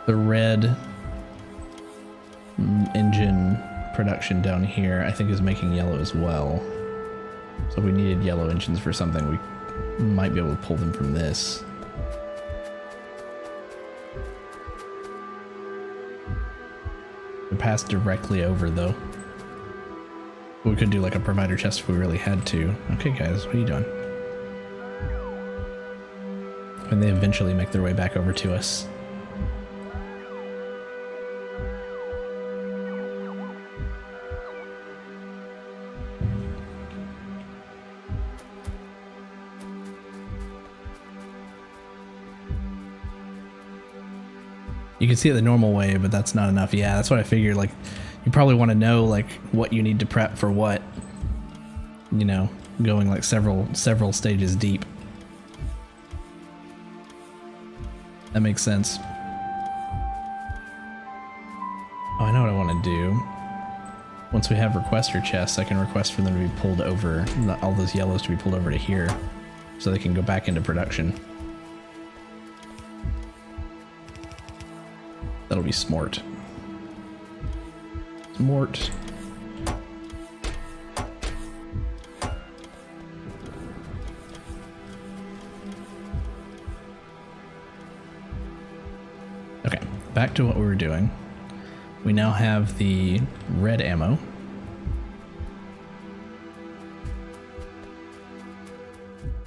The red engine production down here, I think, is making yellow as well. So if we needed yellow engines for something, we might be able to pull them from this. We passed directly over though. We could do like a provider chest if we really had to. Okay guys, what are you doing? When they eventually make their way back over to us. You can see it the normal way, but that's not enough. Yeah, that's what I figured. Like, you probably want to know like what you need to prep for what. You know, going like several stages deep. That makes sense. Oh, I know what I want to do. Once we have requester chests, I can request for them to be pulled over, all those yellows to be pulled over to here, so they can go back into production. That'll be smart. Smart. Okay, back to what we were doing. We now have the red ammo.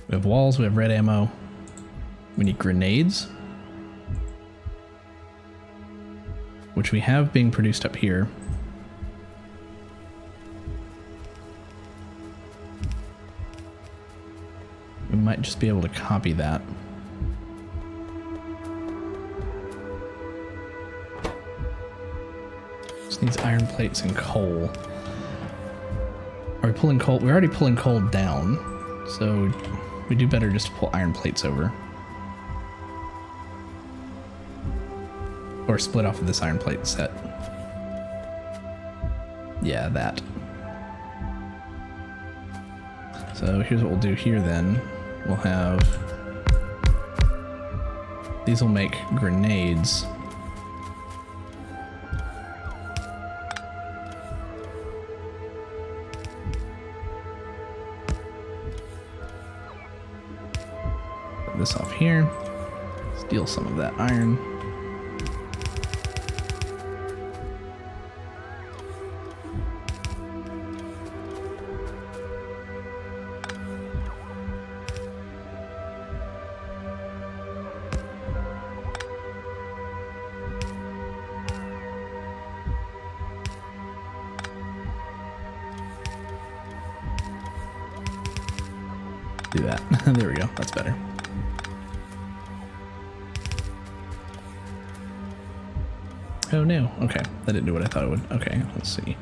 We have walls, we have red ammo. We need grenades, which we have being produced up here. We might just be able to copy that. Just needs iron plates and coal. Are we pulling coal? We're already pulling coal down, so we do better just to pull iron plates over. Or split off of this iron plate set. Yeah, that. So here's what we'll do here then. We'll have... These will make grenades. Put this off here. Steal some of that iron. Do that. There we go. That's better. Oh no. Okay. That didn't do what I thought it would. Okay. Let's see.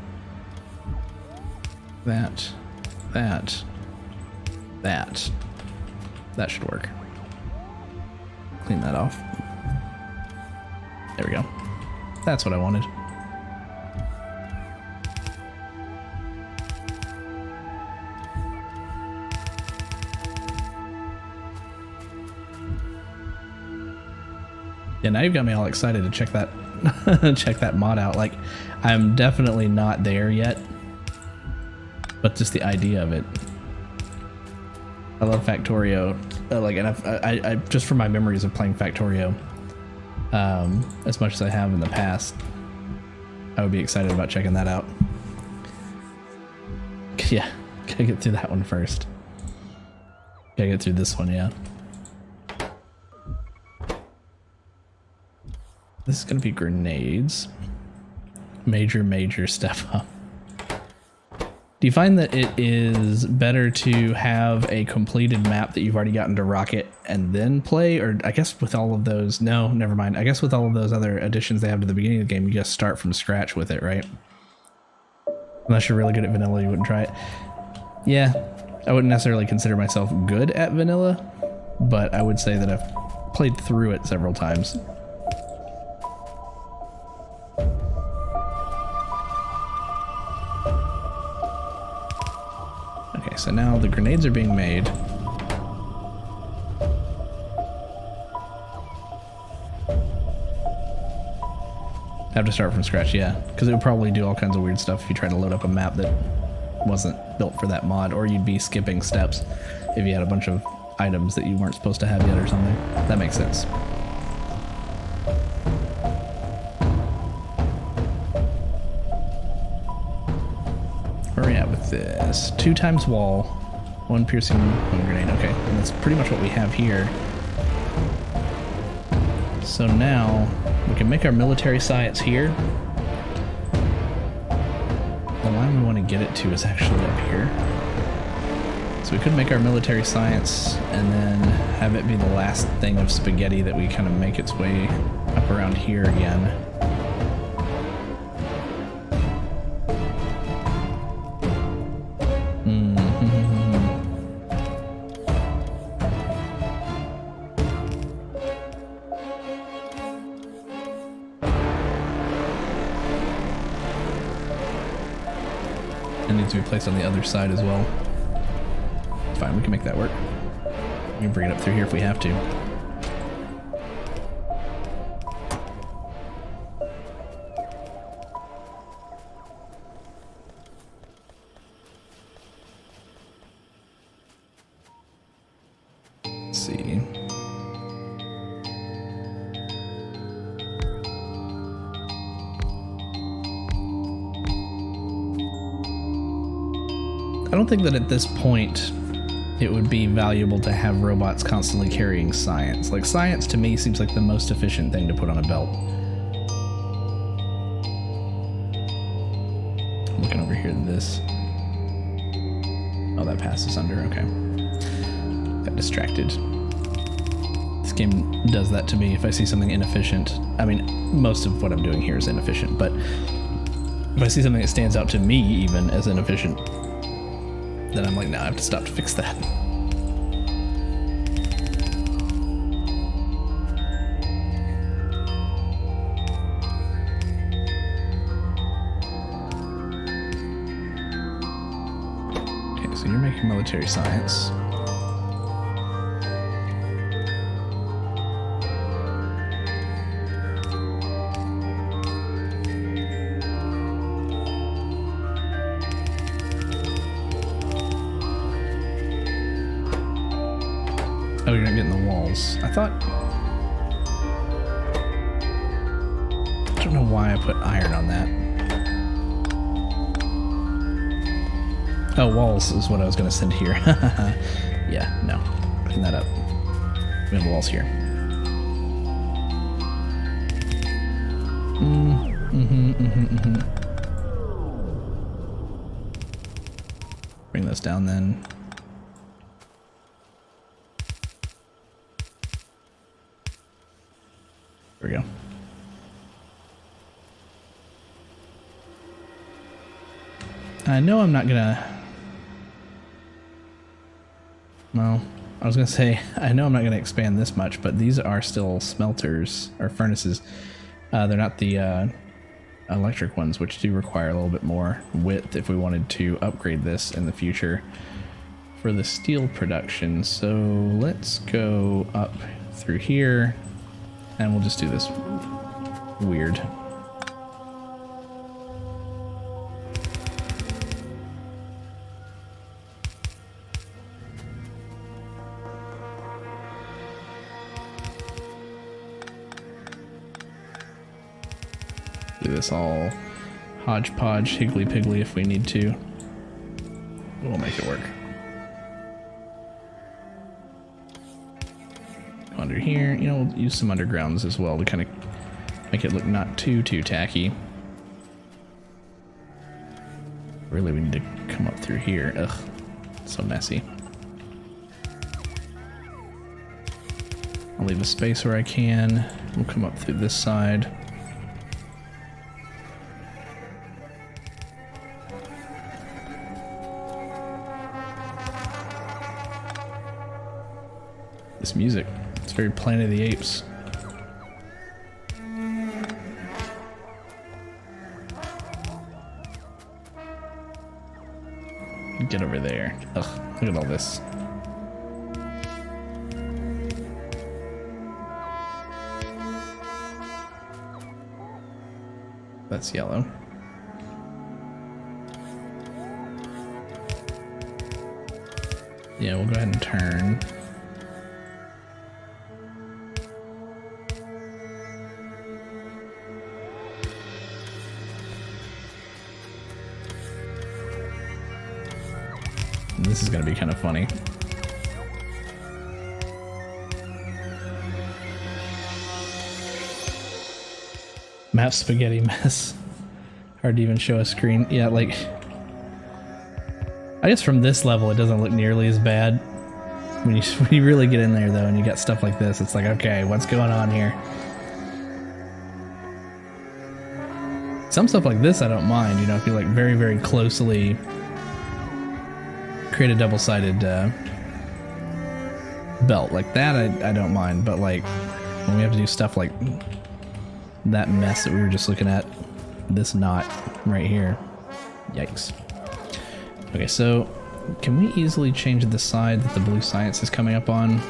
That. That should work. Clean that off. There we go. That's what I wanted. Yeah, now you've got me all excited to check that check that mod out. Like, I'm definitely not there yet, but just the idea of it. I love Factorio. Like, and I just from my memories of playing Factorio, as much as I have in the past, I would be excited about checking that out. Yeah, gotta get through that one first. Gotta get through this one, yeah. This is gonna be grenades. Major step up. Do you find that it is better to have a completed map that you've already gotten to rocket and then play? Or I guess with all of those, no, never mind. I guess with all of those other additions they have to the beginning of the game, you just start from scratch with it, right? Unless you're really good at vanilla, you wouldn't try it. Yeah, I wouldn't necessarily consider myself good at vanilla, but I would say that I've played through it several times. Okay, so now the grenades are being made. Have to start from scratch, yeah, because it would probably do all kinds of weird stuff if you tried to load up a map that wasn't built for that mod, or you'd be skipping steps if you had a bunch of items that you weren't supposed to have yet or something. That makes sense. Where are we at with this? 2 times wall, 1 piercing, 1 grenade. Okay, and that's pretty much what we have here. So now we can make our military science here. The line we want to get it to is actually up here. So we could make our military science and then have it be the last thing of spaghetti that we kind of make its way up around here again. To be placed on the other side as well. Fine, we can make that work. We can bring it up through here if we have to. Let's see. I don't think that at this point it would be valuable to have robots constantly carrying science. Like, science to me seems like the most efficient thing to put on a belt. I'm looking over here at this. Oh, that passes under, okay. Got distracted. This game does that to me if I see something inefficient. I mean, most of what I'm doing here is inefficient, but if I see something that stands out to me even as inefficient, then I'm like, no, I have to stop to fix that. Okay, so you're making military science. Oh, you're not getting the walls. I thought... I don't know why I put iron on that. Oh, walls is what I was going to send here. Yeah, no. Clean that up. We have walls here. Bring those down then. There we go. I know I'm not gonna... Well, I was gonna say, I know I'm not gonna expand this much, but these are still smelters, or furnaces. They're not the electric ones, which do require a little bit more width if we wanted to upgrade this in the future for the steel production. So let's go up through here. And we'll just do this weird. Do this all hodgepodge, higgly-piggly if we need to. We'll make it work. Under here, you know, we'll use some undergrounds as well to kind of make it look not too tacky. Really, we need to come up through here. Ugh, so messy. I'll leave a space where I can. We'll come up through this side. This music, it's very Planet of the Apes. Get over there. Ugh, look at all this. That's yellow. Yeah, we'll go ahead and turn. This is gonna be kind of funny. Map spaghetti mess. Hard to even show a screen. Yeah, like, I guess from this level it doesn't look nearly as bad. When you really get in there though and you got stuff like this, it's like, okay, what's going on here? Some stuff like this I don't mind, you know, if you like very closely create a double-sided belt like that, I don't mind, but like when we have to do stuff like that mess that we were just looking at, this knot right here, yikes. Okay, so can we easily change the side that the blue science is coming up on?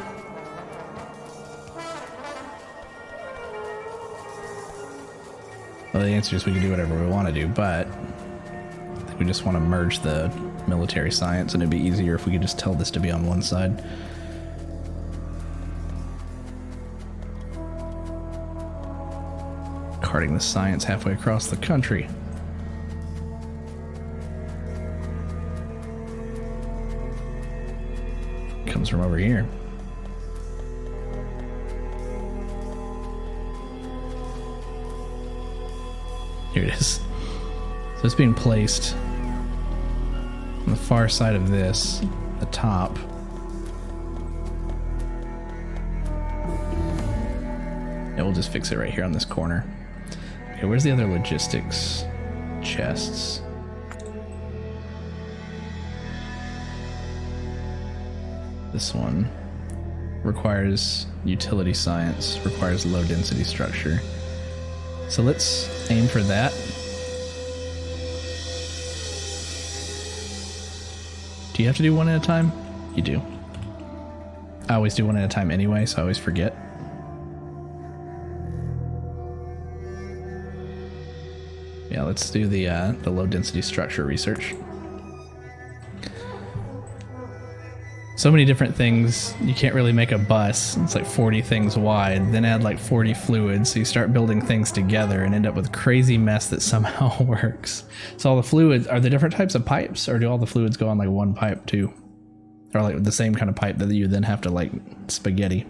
Well, the answer is we can do whatever we want to do, but I think we just want to merge the military science, and it'd be easier if we could just tell this to be on one side. Carting the science halfway across the country. Comes from over here. Here it is. So it's being placed on the far side of this, the top. Yeah, we'll just fix it right here on this corner. Okay, where's the other logistics chests? This one requires utility science, requires low density structure. So let's aim for that. Do you have to do one at a time? You do. I always do one at a time anyway, so I always forget. Yeah, let's do the low density structure research. So many different things. You can't really make a bus. It's like 40 things wide, then add like 40 fluids. So you start building things together and end up with a crazy mess that somehow works. So all the fluids, are there different types of pipes, or do all the fluids go on like one pipe too? Or like the same kind of pipe that you then have to like spaghetti?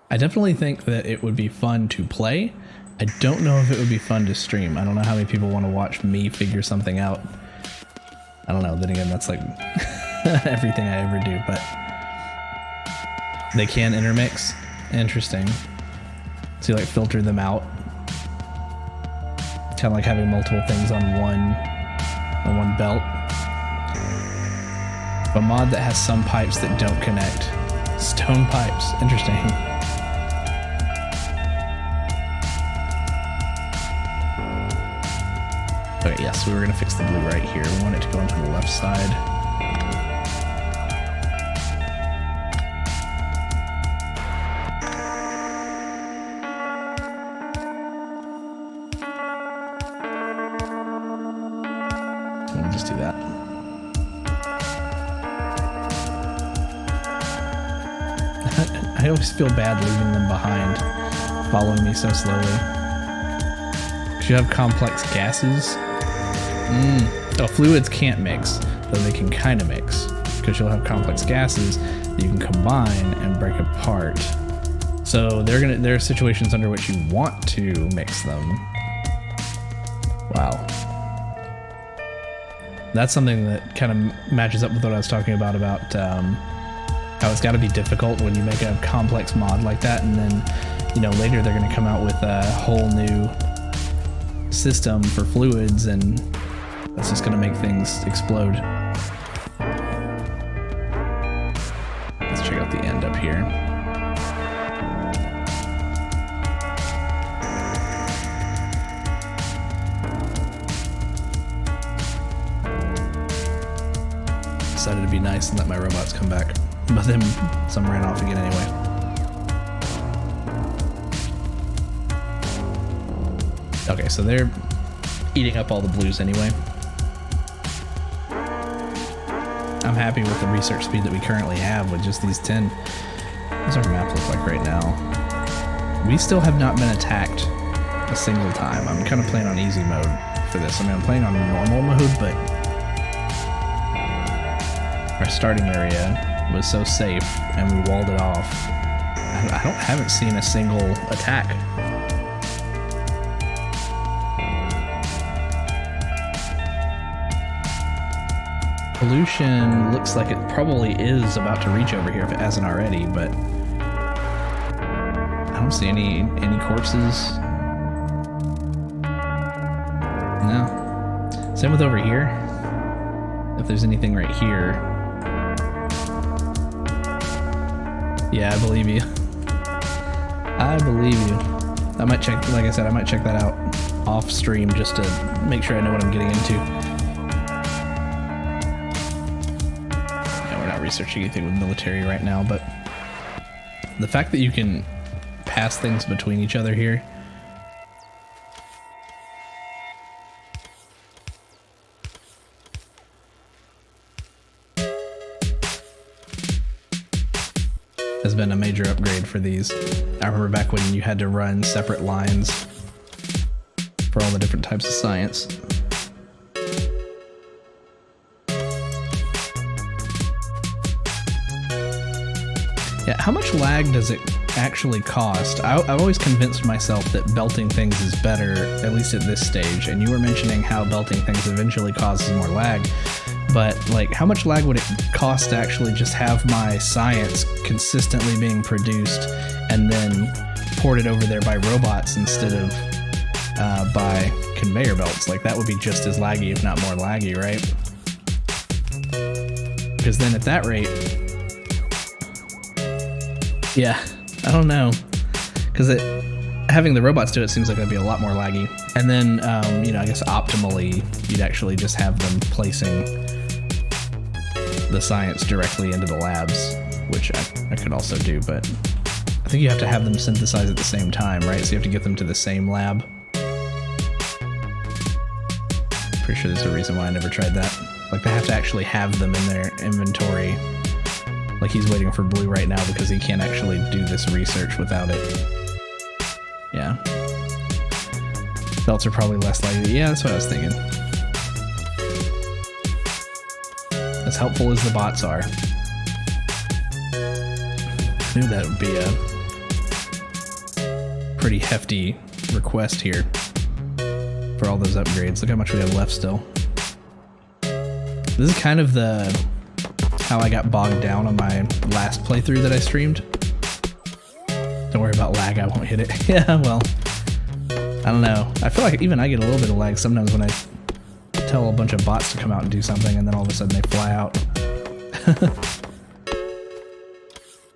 I definitely think that it would be fun to play. I don't know if it would be fun to stream. I don't know how many people want to watch me figure something out. I don't know. Then again, that's like everything I ever do, but they can intermix. Interesting. So you like filter them out. Kind of like having multiple things on one belt. A mod that has some pipes that don't connect. Stone pipes. Interesting. Okay, yes, we were gonna fix the blue right here. We want it to go into the left side. we'll just do that. I always feel bad leaving them behind, following me so slowly. Because you have complex gases. Oh, fluids can't mix, though they can kind of mix. Because you'll have complex gases that you can combine and break apart. So there are situations under which you want to mix them. Wow. That's something that kind of matches up with what I was talking about how it's got to be difficult when you make a complex mod like that, and then, you know, later they're going to come out with a whole new system for fluids, and that's just going to make things explode. Let's check out the end up here. Decided to be nice and let my robots come back. But then some ran off again anyway. Okay, so they're eating up all the blues anyway. I'm happy with the research speed that we currently have with just these 10. What does our map look like right now? We still have not been attacked a single time. I'm kind of playing on easy mode for this. I mean, I'm playing on normal mode, but our starting area was so safe and we walled it off. I haven't seen a single attack. Pollution looks like it probably is about to reach over here if it hasn't already, but I don't see any corpses. No. Same with over here. If there's anything right here. Yeah, I believe you. I believe you. I might check, like I said, I might check that out off stream just to make sure I know what I'm getting into. Yeah, we're not researching anything with military right now, but the fact that you can pass things between each other here. Has been a major upgrade for these. I remember back when you had to run separate lines for all the different types of science. Yeah, how much lag does it actually cost? I've always convinced myself that belting things is better, at least at this stage, and you were mentioning how belting things eventually causes more lag. But like, how much lag would it cost to actually just have my science consistently being produced and then ported over there by robots instead of by conveyor belts? Like, that would be just as laggy, if not more laggy, right? Because then at that rate, yeah, I don't know. Because having the robots do it seems like that'd be a lot more laggy. And then, you know, I guess optimally, you'd actually just have them placing the science directly into the labs, which I could also do, but I think you have to have them synthesize at the same time, right? So you have to get them to the same lab. Pretty sure there's a reason why I never tried that. Like, they have to actually have them in their inventory. Like, he's waiting for blue right now because he can't actually do this research without it. Yeah. Belts are probably less likely. Yeah, that's what I was thinking. As helpful as the bots are. I knew that would be a pretty hefty request here for all those upgrades. Look how much we have left still. This is kind of how I got bogged down on my last playthrough that I streamed. Don't worry about lag, I won't hit it. Yeah, well, I don't know. I feel like even I get a little bit of lag sometimes when I tell a bunch of bots to come out and do something, and then all of a sudden they fly out.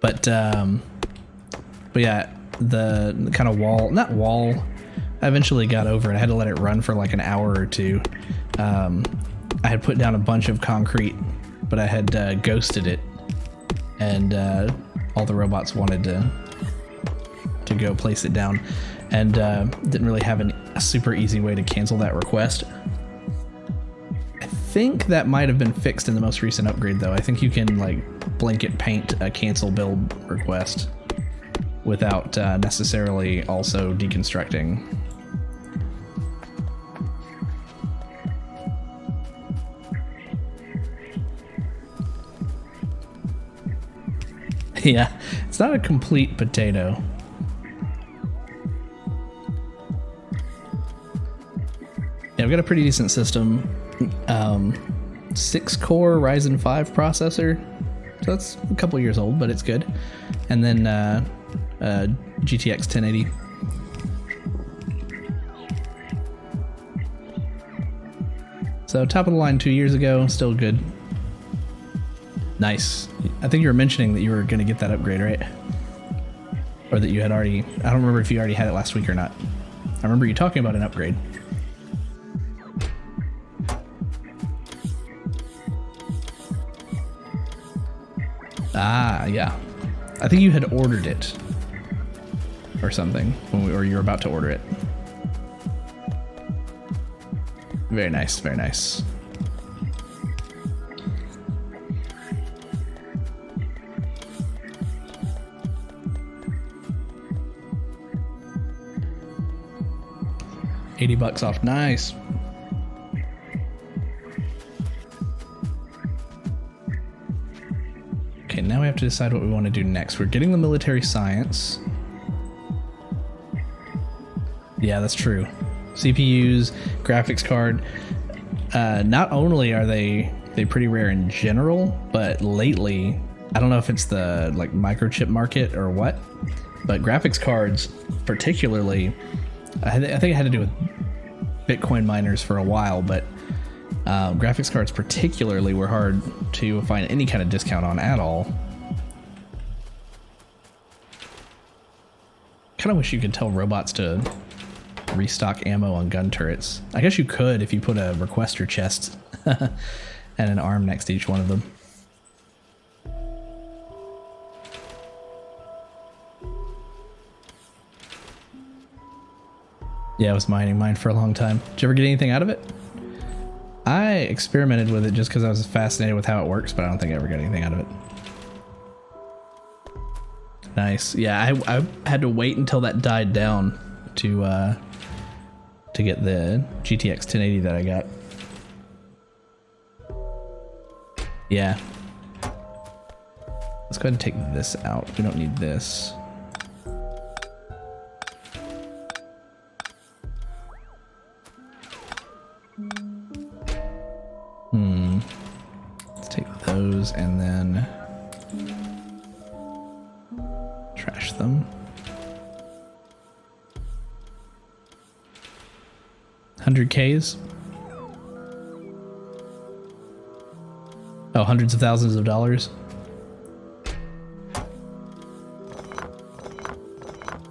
But yeah, the kind of not wall, I eventually got over it. I had to let it run for like an hour or two. I had put down a bunch of concrete, but I had ghosted it, and all the robots wanted to go place it down, and didn't really have a super easy way to cancel that request. I think that might have been fixed in the most recent upgrade, though. I think you can like blanket paint a cancel build request without necessarily also deconstructing. Yeah, it's not a complete potato. Yeah, I've got a pretty decent system. 6-core Ryzen 5 processor. So that's a couple years old, but it's good. And then GTX 1080. So top of the line 2 years ago, still good. Nice. I think you were mentioning that you were going to get that upgrade, right? Or that you had already... I don't remember if you already had it last week or not. I remember you talking about an upgrade. Ah, yeah. I think you had ordered it. Or something. Or you were about to order it. Very nice, very nice. $80 off. Nice. Okay, now we have to decide what we want to do next. We're getting the military science. Yeah, that's true. CPUs, graphics card. Not only are they pretty rare in general, but lately, I don't know if it's the like microchip market or what, but graphics cards particularly, I think it had to do with Bitcoin miners for a while, but graphics cards particularly were hard to find any kind of discount on at all. Kind of wish you could tell robots to restock ammo on gun turrets. I guess you could if you put a requester chest and an arm next to each one of them. Yeah, I was mining mine for a long time. Did you ever get anything out of it? I experimented with it just because I was fascinated with how it works, but I don't think I ever got anything out of it. Nice. Yeah, I had to wait until that died down to get the GTX 1080 that I got. Yeah. Let's go ahead and take this out. We don't need this. Let's take those and then trash them. 100Ks. Oh, hundreds of thousands of dollars.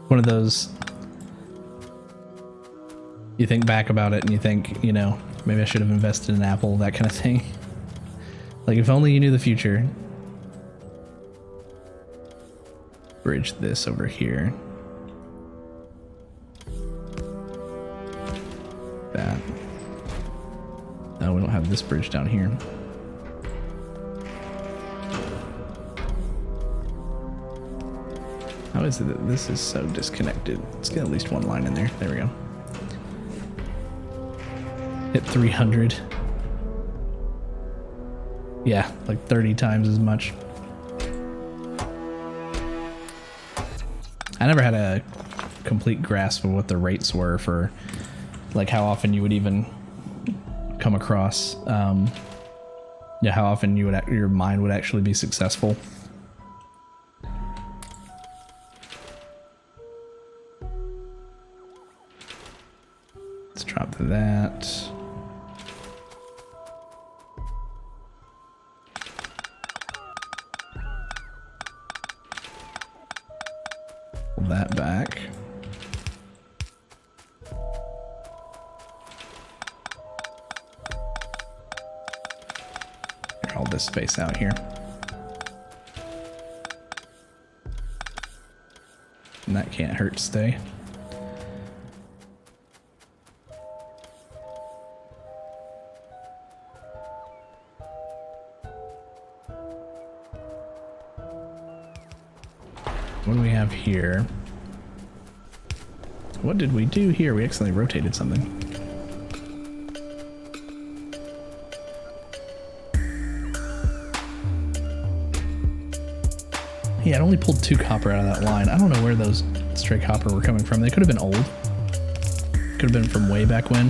One of those, you think back about it and you think, you know, maybe I should have invested in Apple, that kind of thing. Like, if only you knew the future. Bridge this over here. That. No, we don't have this bridge down here. How is it that this is so disconnected? Let's get at least one line in there. There we go. Hit 300. Yeah, like 30 times as much. I never had a complete grasp of what the rates were for, like, how often you would even come across, yeah, how often you would your mine would actually be successful. Let's drop that. Pull that back. Clear all this space out here. And that can't hurt to stay. What do we have here? What did we do here? We accidentally rotated something. Yeah, it only pulled 2 copper out of that line. I don't know where those stray copper were coming from. They could have been old. Could have been from way back when.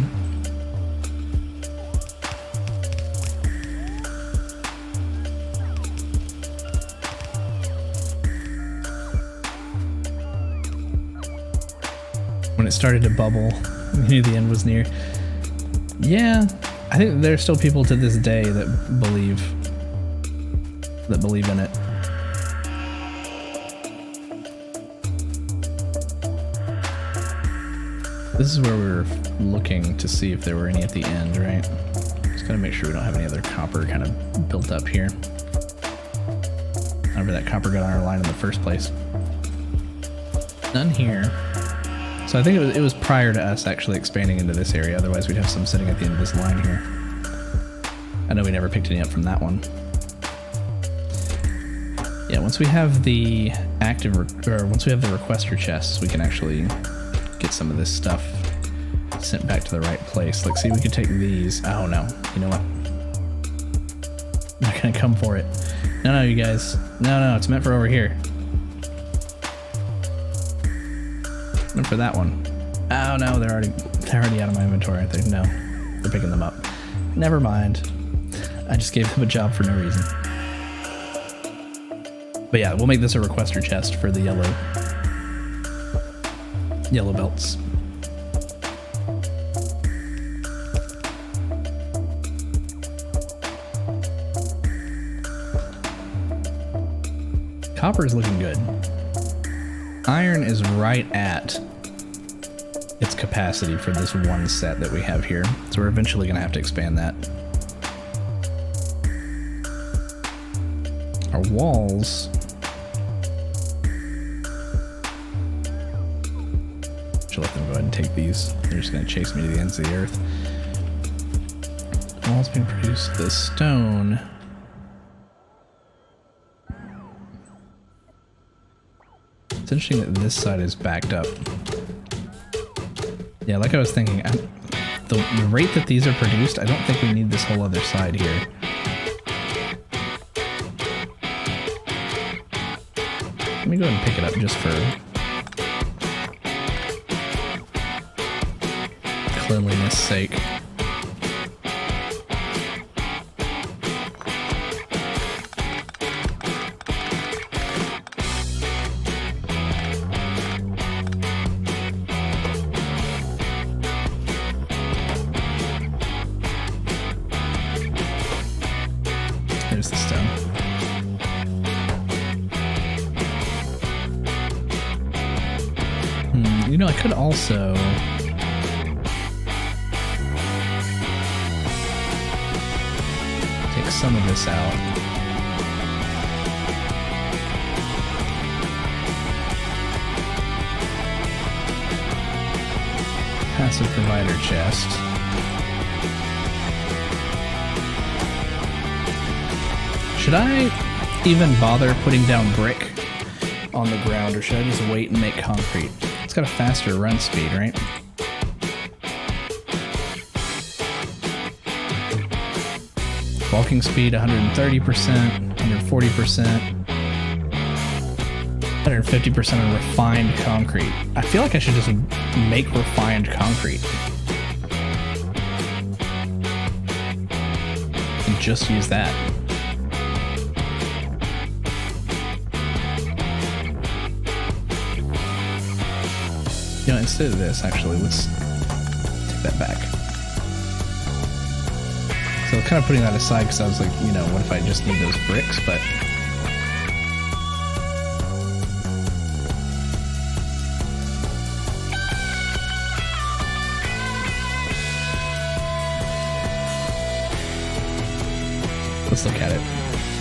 When it started to bubble, you knew the end was near. Yeah, I think there's still people to this day that believe in it. This is where we were looking to see if there were any at the end, right? Just gotta make sure we don't have any other copper kind of built up here. However, that copper got on our line in the first place. None here. So I think it was prior to us actually expanding into this area. Otherwise, we'd have some sitting at the end of this line here. I know we never picked any up from that one. Yeah, once we have the once we have the requester chests, we can actually get some of this stuff sent back to the right place. Like, see, we could take these. Oh no, you know what? I'm not gonna come for it. No, you guys. No, it's meant for over here. Meant for that one. Oh no, they're already out of my inventory, aren't they? No, they're picking them up. Never mind. I just gave them a job for no reason. But yeah, we'll make this a requester chest for the yellow belts. Copper is looking good. Iron is right at its capacity for this one set that we have here, so we're eventually going to have to expand that. Our walls should let them go ahead and take these. They're just going to chase me to the ends of the earth. Walls being produced. The stone. It's interesting that this side is backed up. Yeah, like I was thinking, the rate that these are produced, I don't think we need this whole other side here. Let me go ahead and pick it up just for cleanliness sake. There's the stone. You know, I could also take some of this out. Passive provider chest. Should I even bother putting down brick on the ground, or should I just wait and make concrete? It's got a faster run speed, right? Walking speed 130%, 140%, 150% on refined concrete. I feel like I should just make refined concrete and just use that. You know, instead of this, actually, let's take that back. So I was kind of putting that aside because I was like, you know, what if I just need those bricks? But let's look at it.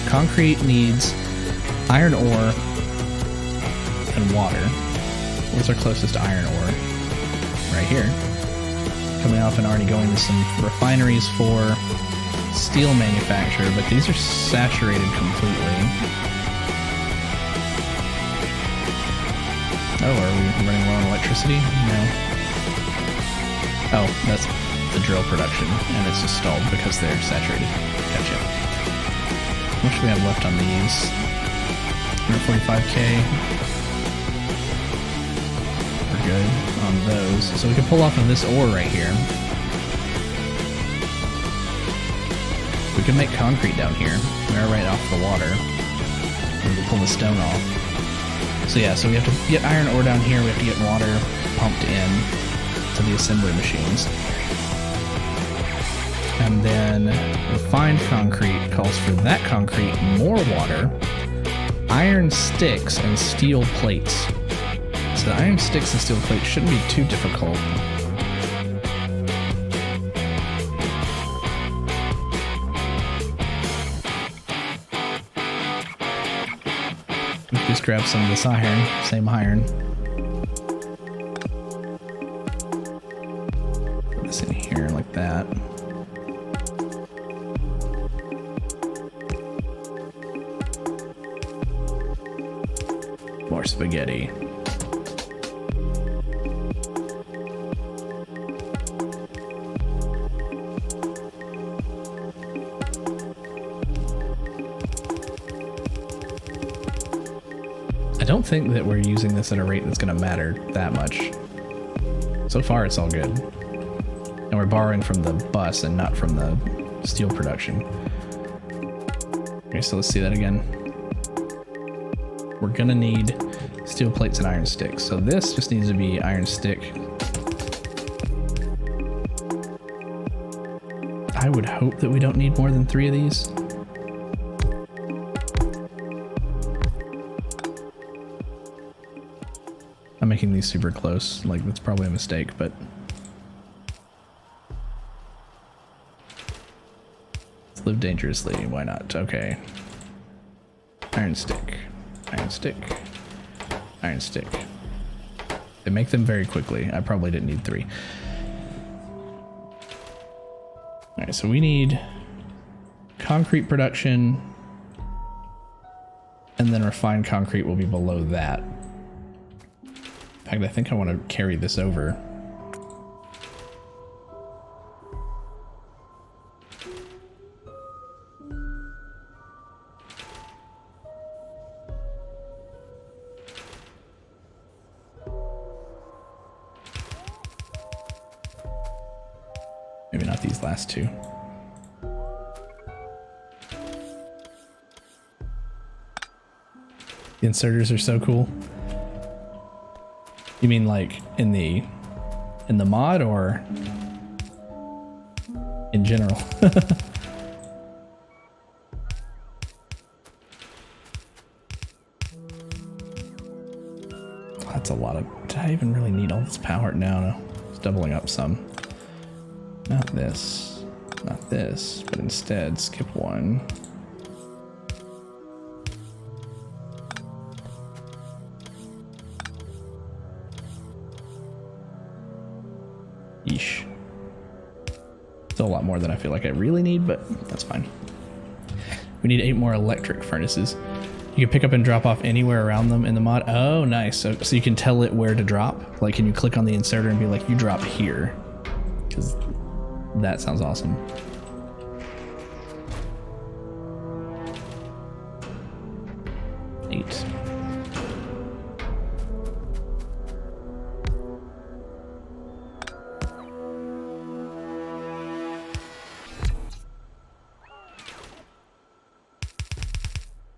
Concrete needs iron ore and water. What's our closest iron ore? Right here. Coming off and already going to some refineries for steel manufacture, but these are saturated completely. Oh, are we running low on electricity? No. Oh, that's the drill production, and it's just stalled because they're saturated. Gotcha. How much do we have left on these? 145k. We're good on those. So we can pull off of this ore right here. We can make concrete down here. We are right off the water. And we'll pull the stone off. So yeah, so we have to get iron ore down here. We have to get water pumped in to the assembly machines. And then refined concrete calls for that concrete, more water, iron sticks, and steel plates. So the iron sticks and steel plates shouldn't be too difficult. Just grab some of this iron, same iron. Put this in here like that. More spaghetti. I don't think that we're using this at a rate that's going to matter that much. So far, it's all good. And we're borrowing from the bus and not from the steel production. Okay, so let's see that again. We're going to need steel plates and iron sticks. So this just needs to be iron stick. I would hope that we don't need more than 3 of these. I'm making these super close, like that's probably a mistake, but let's live dangerously, why not? Okay. Iron stick, iron stick, iron stick. They make them very quickly. I probably didn't need 3. Alright, so we need concrete production, and then refined concrete will be below that. In fact, I think I want to carry this over. Maybe not these last 2. The inserters are so cool. You mean like in the mod or in general? That's a lot of... Did I even really need all this power? No. It's doubling up some. Not this. Not this. But instead, skip 1. Yeesh. Still a lot more than I feel like I really need, but that's fine. We need 8 more electric furnaces. You can pick up and drop off anywhere around them in the mod. Oh, nice. So you can tell it where to drop. Like, can you click on the inserter and be like, you drop here? Because that sounds awesome. Eight.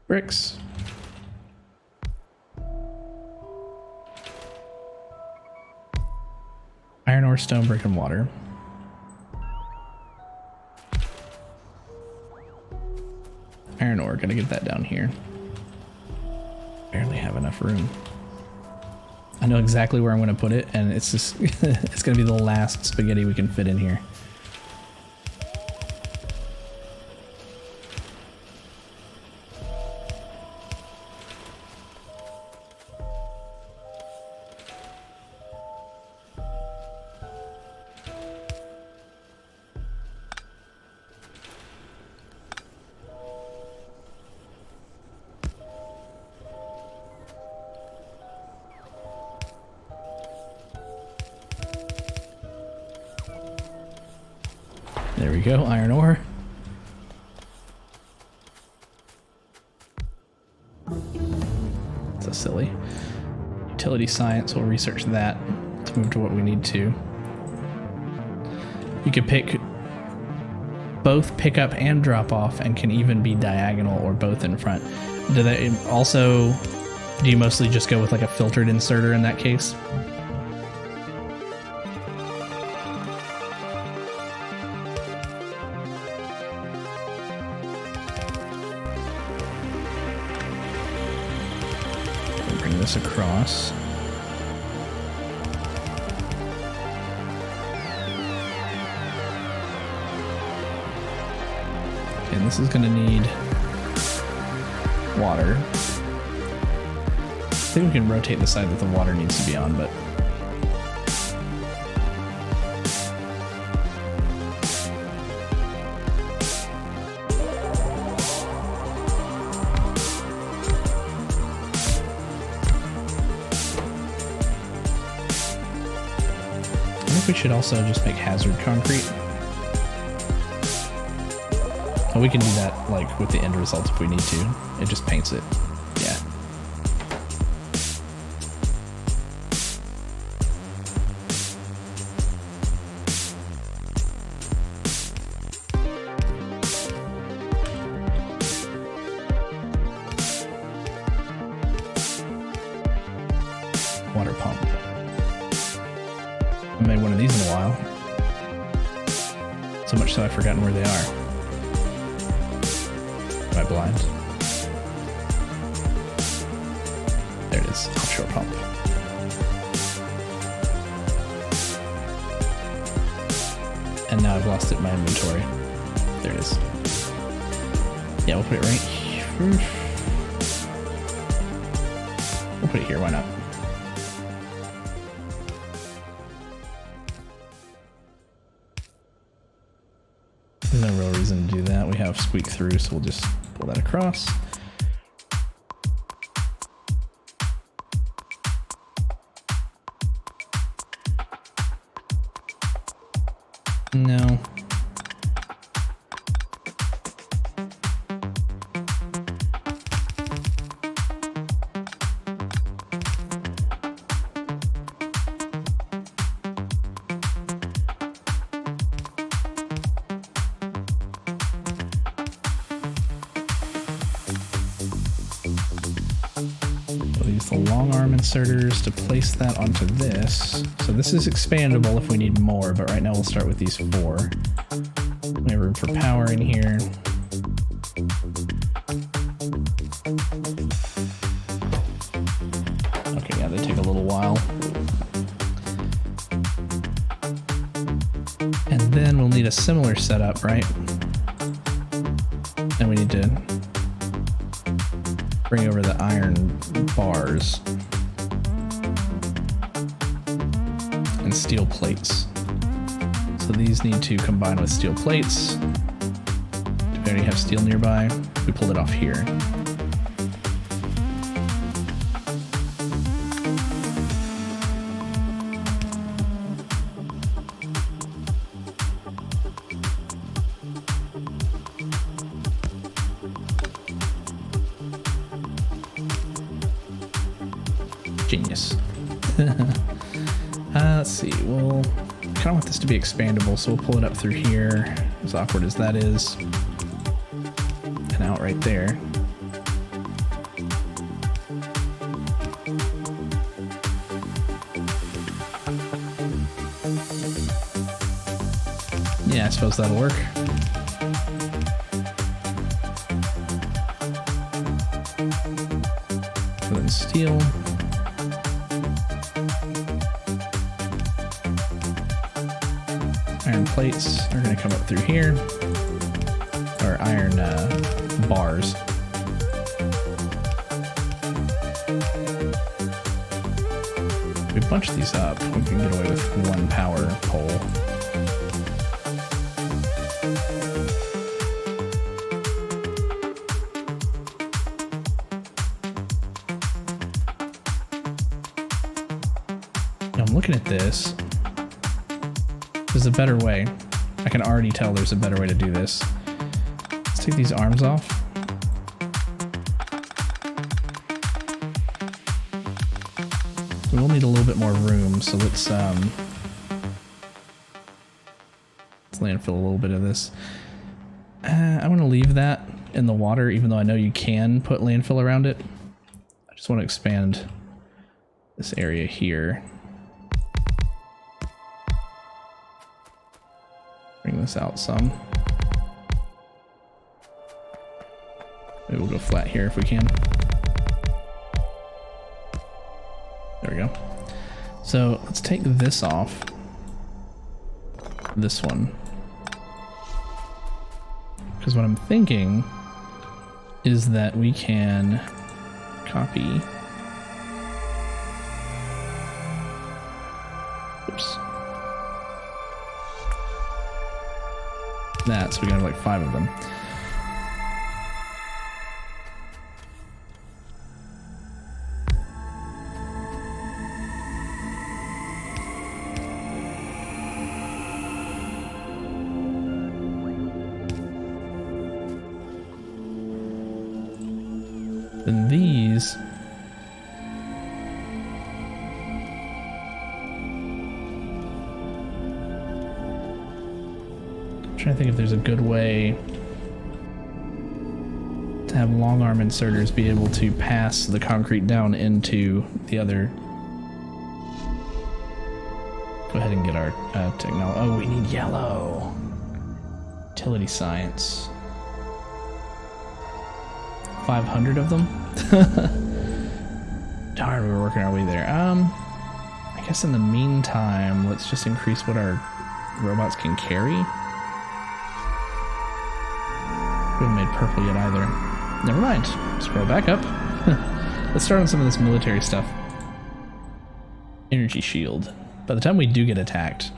Bricks. Iron ore, stone, brick, and water. Iron ore, gonna get that down here. Barely have enough room. I know exactly where I'm gonna put it, and it's just it's gonna be the last spaghetti we can fit in here. There we go, iron ore. So silly. Utility science, we'll research that. Let's move to what we need to. You could pick both pick up and drop off, and can even be diagonal or both in front. Do they also, do you mostly just go with like a filtered inserter in that case? Bring this across. And this is going to need water. I think we can rotate the side that the water needs to be on, but I think we should also just make hazard concrete. We can do that like with the end result if we need to. It just paints it. Yeah. Water pump. I haven't made one of these in a while. So much so I've forgotten where they are. Am I blind? There it is, offshore pump. And now I've lost it in my inventory. There it is. Yeah, we'll put it right here. We'll put it here, why not? There's no real reason to do that. We have squeak through, so we'll just pull that across. No. The long arm inserters to place that onto this. So this is expandable if we need more, but right now we'll start with these 4. We have room for power in here. Okay, yeah, they take a little while. And then we'll need a similar setup, right? And we need to bring over the iron bars and steel plates. So these need to combine with steel plates. Do we already have steel nearby? We pulled it off here. Genius. Let's see, we'll kind of want this to be expandable, so we'll pull it up through here, as awkward as that is, and out right there. Yeah, I suppose that'll work. And then steel. Iron plates are going to come up through here, or iron bars. If we bunch these up, we can get away with 1 power pole. Now I'm looking at this. There's a better way. I can already tell there's a better way to do this. Let's take these arms off. We will need a little bit more room, so let's landfill a little bit of this. I want to leave that in the water, even though I know you can put landfill around it. I just want to expand this area here. Bring this out some. Maybe we'll go flat here if we can. There we go. So let's take this off. This one. Because what I'm thinking is that we can copy. Oops. That, so we can have like 5 of them. Then these I'm trying to think if there's a good way to have long arm inserters be able to pass the concrete down into the other. Go ahead and get our technology. Oh, we need yellow. Utility science. 500 of them? Darn, we were working our way there. I guess in the meantime, let's just increase what our robots can carry. We haven't made purple yet either. Never mind. Scroll back up. Let's start on some of this military stuff. Energy shield. By the time we do get attacked,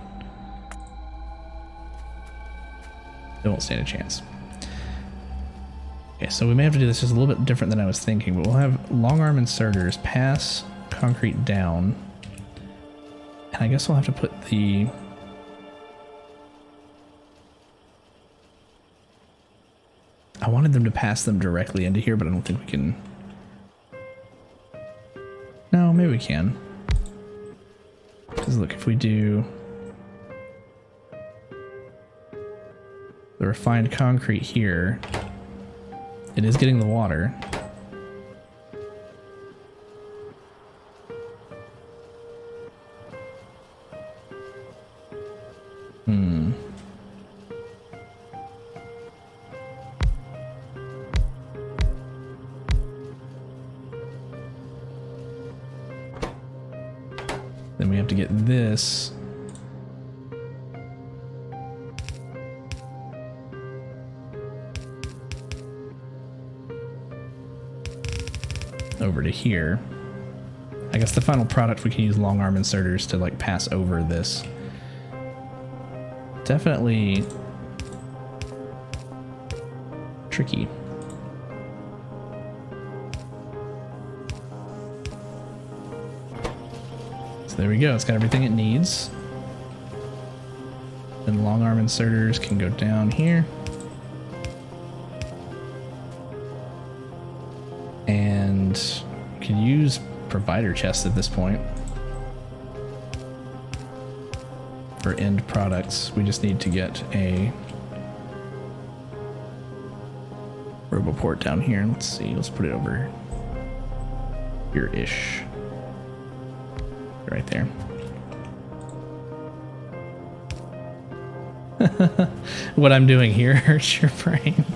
they won't stand a chance. Okay, so we may have to do this just a little bit different than I was thinking, but we'll have long arm inserters pass concrete down. And I guess we'll have to put the... I wanted them to pass them directly into here, but I don't think we can... No, maybe we can. Because look, if we do... the refined concrete here... It is getting the water. Then we have to get this. Over to here. I guess the final product we can use long arm inserters to like pass over this. Definitely tricky. So there we go, it's got everything it needs. Then long arm inserters can go down here. And we can use provider chests at this point for end products. We just need to get a RoboPort down here. Let's see, let's put it over here-ish. Right there. What I'm doing here hurts your brain.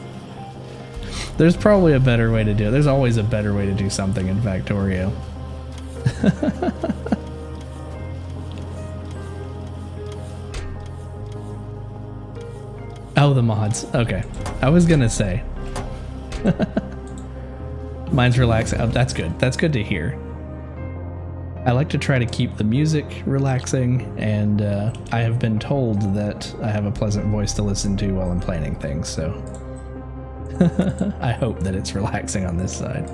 There's probably a better way to do it. There's always a better way to do something in Factorio. Oh, the mods. Okay. I was gonna say. Mine's relaxing. Oh, that's good. That's good to hear. I like to try to keep the music relaxing, and I have been told that I have a pleasant voice to listen to while I'm planning things, so I hope that it's relaxing on this side.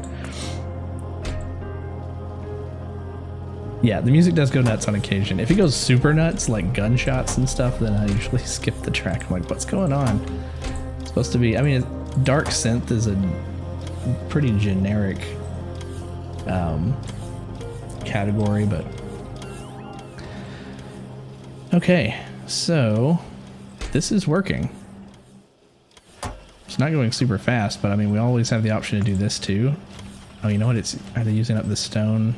Yeah, the music does go nuts on occasion. If it goes super nuts, like gunshots and stuff, then I usually skip the track. I'm like, what's going on? It's supposed to be, I mean, dark synth is a pretty generic category, but okay, so this is working. It's not going super fast, but I mean, we always have the option to do this too. Oh, you know what? Are they using up the stone?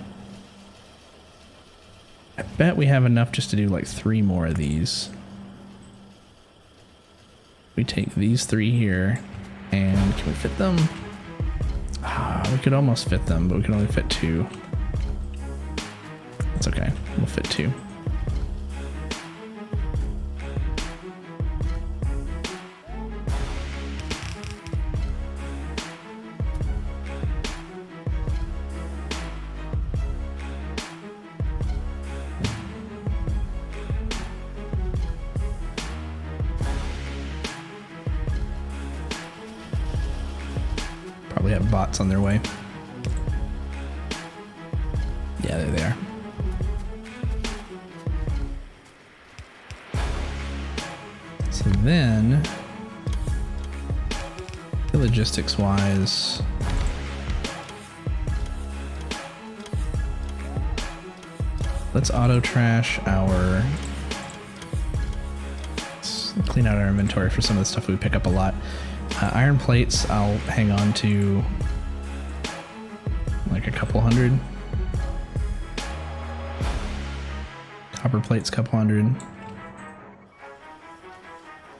I bet we have enough just to do like 3 more of these. We take these 3 here, and can we fit them? We could almost fit them, but we can only fit 2. That's okay, we'll fit 2. Probably have bots on their way. Yeah, there they are. So then, logistics wise, let's auto trash our, let's clean out our inventory for some of the stuff we pick up a lot. Iron plates, I'll hang on to like a couple hundred. Copper plates, couple hundred. In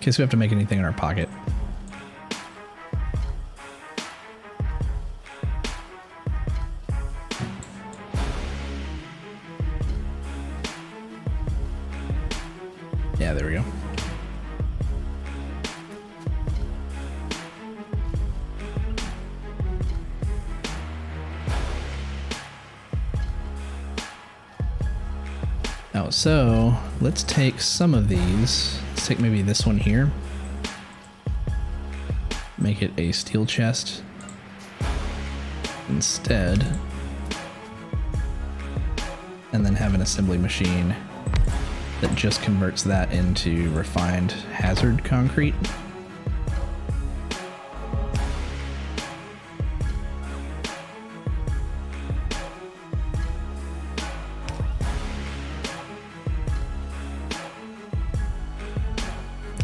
case we have to make anything in our pocket. Yeah, there we go. Oh, so let's take some of these. Let's take maybe this one here. Make it a steel chest instead. And then have an assembly machine that just converts that into refined hazard concrete.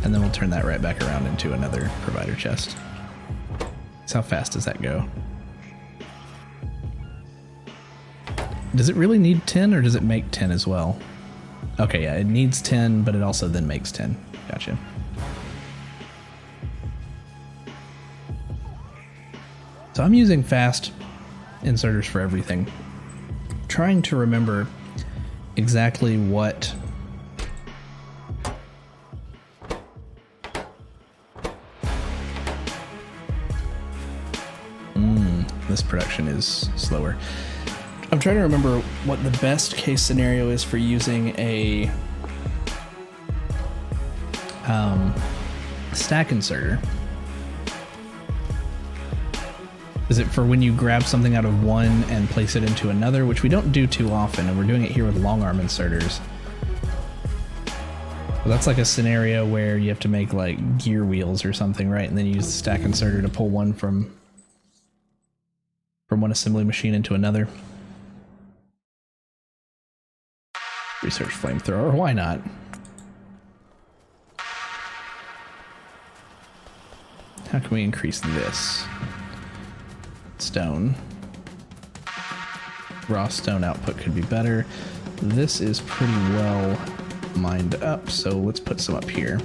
And then we'll turn that right back around into another provider chest. So how fast does that go? Does it really need 10 or does it make 10 as well? Okay, yeah, it needs 10, but it also then makes 10. Gotcha. So I'm using fast inserters for everything. Trying to remember exactly what this production is slower. I'm trying to remember what the best case scenario is for using a stack inserter. Is it for when you grab something out of one and place it into another, which we don't do too often, and we're doing it here with long arm inserters. Well, that's like a scenario where you have to make like gear wheels or something, right? And then you use the stack inserter to pull one from one assembly machine into another. Research flamethrower, why not? How can we increase this? Stone. Raw stone output could be better. This is pretty well mined up, so let's put some up here.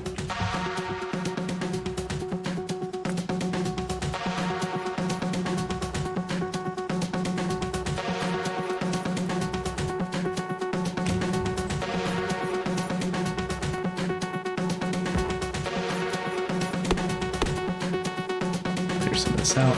Clear some of this out.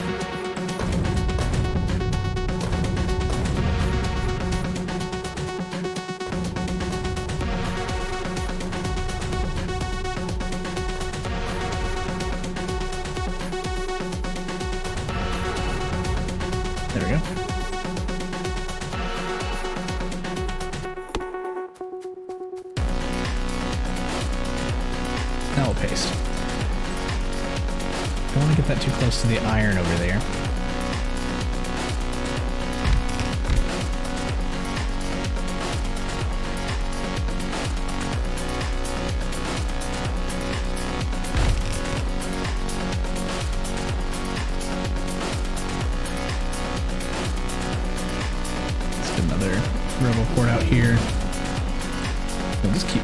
There we go. Oh, paste. Don't want to get that too close to the iron over there. Let's get another rebel port out here. We'll just keep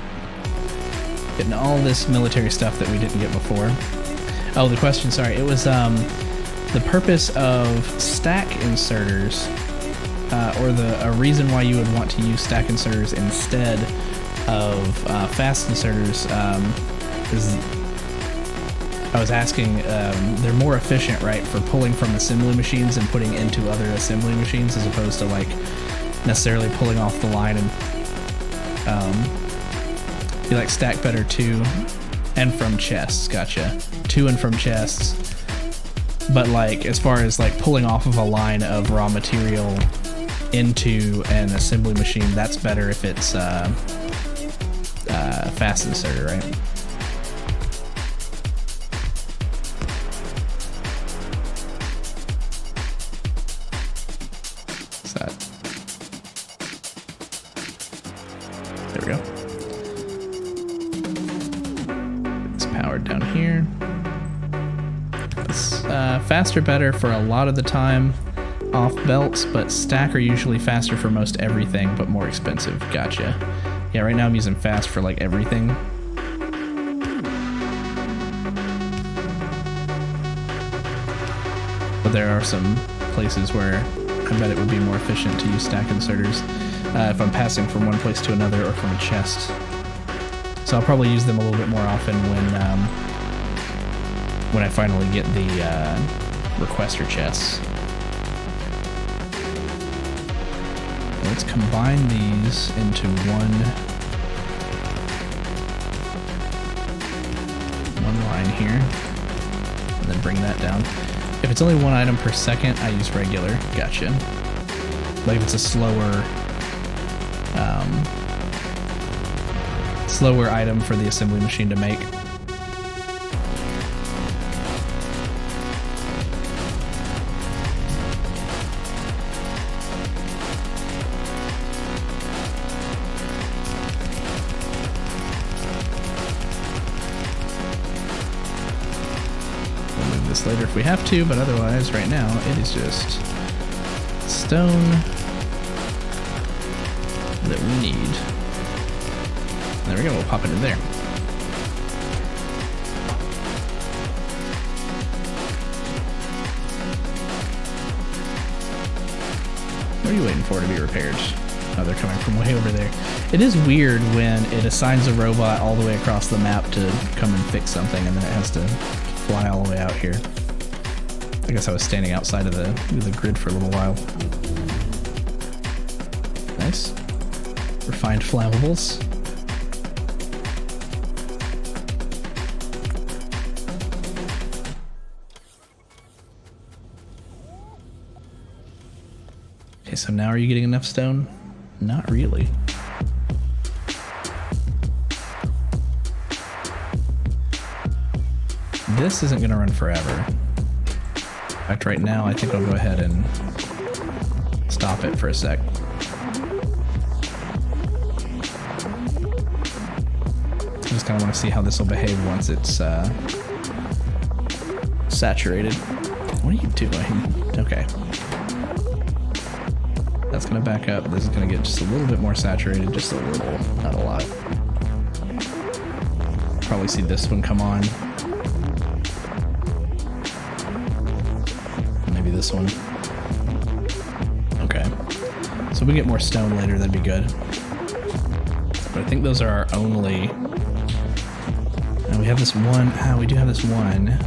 getting all this military stuff that we didn't get before. Oh, the question, sorry. It was the purpose of stack inserters, or a reason why you would want to use stack inserters instead of fast inserters is, I was asking, they're more efficient, right, for pulling from assembly machines and putting into other assembly machines as opposed to, like, necessarily pulling off the line and you like stack better to and from chests, gotcha. To and from chests. But like as far as like pulling off of a line of raw material into an assembly machine, that's better if it's fast inserter, right? What's that? There we go. Down here. It's faster better for a lot of the time off belts, but stack are usually faster for most everything, but more expensive. Gotcha. Yeah, right now I'm using fast for like everything. But there are some places where I bet it would be more efficient to use stack inserters if I'm passing from one place to another or from a chest. So I'll probably use them a little bit more often when I finally get the requester chests. Let's combine these into one line here, and then bring that down. If it's only one item per second, I use regular. Gotcha. Like if it's a slower item for the assembly machine to make. We'll move this later if we have to, but otherwise right now it is just stone that we need. There we go, we'll pop it in there. What are you waiting for to be repaired? Oh, they're coming from way over there. It is weird when it assigns a robot all the way across the map to come and fix something, and then it has to fly all the way out here. I guess I was standing outside of the grid for a little while. Nice. Refined flammables. Okay, so now are you getting enough stone? Not really. This isn't going to run forever. In fact, right now I think I'll go ahead and stop it for a sec. I just kind of want to see how this will behave once it's saturated. What are you doing? Okay. That's going to back up. This is going to get just a little bit more saturated, just a little, not a lot. Probably see this one come on. Maybe this one. Okay. So if we get more stone later, that'd be good. But I think those are our only... And we have this one. We do have this one.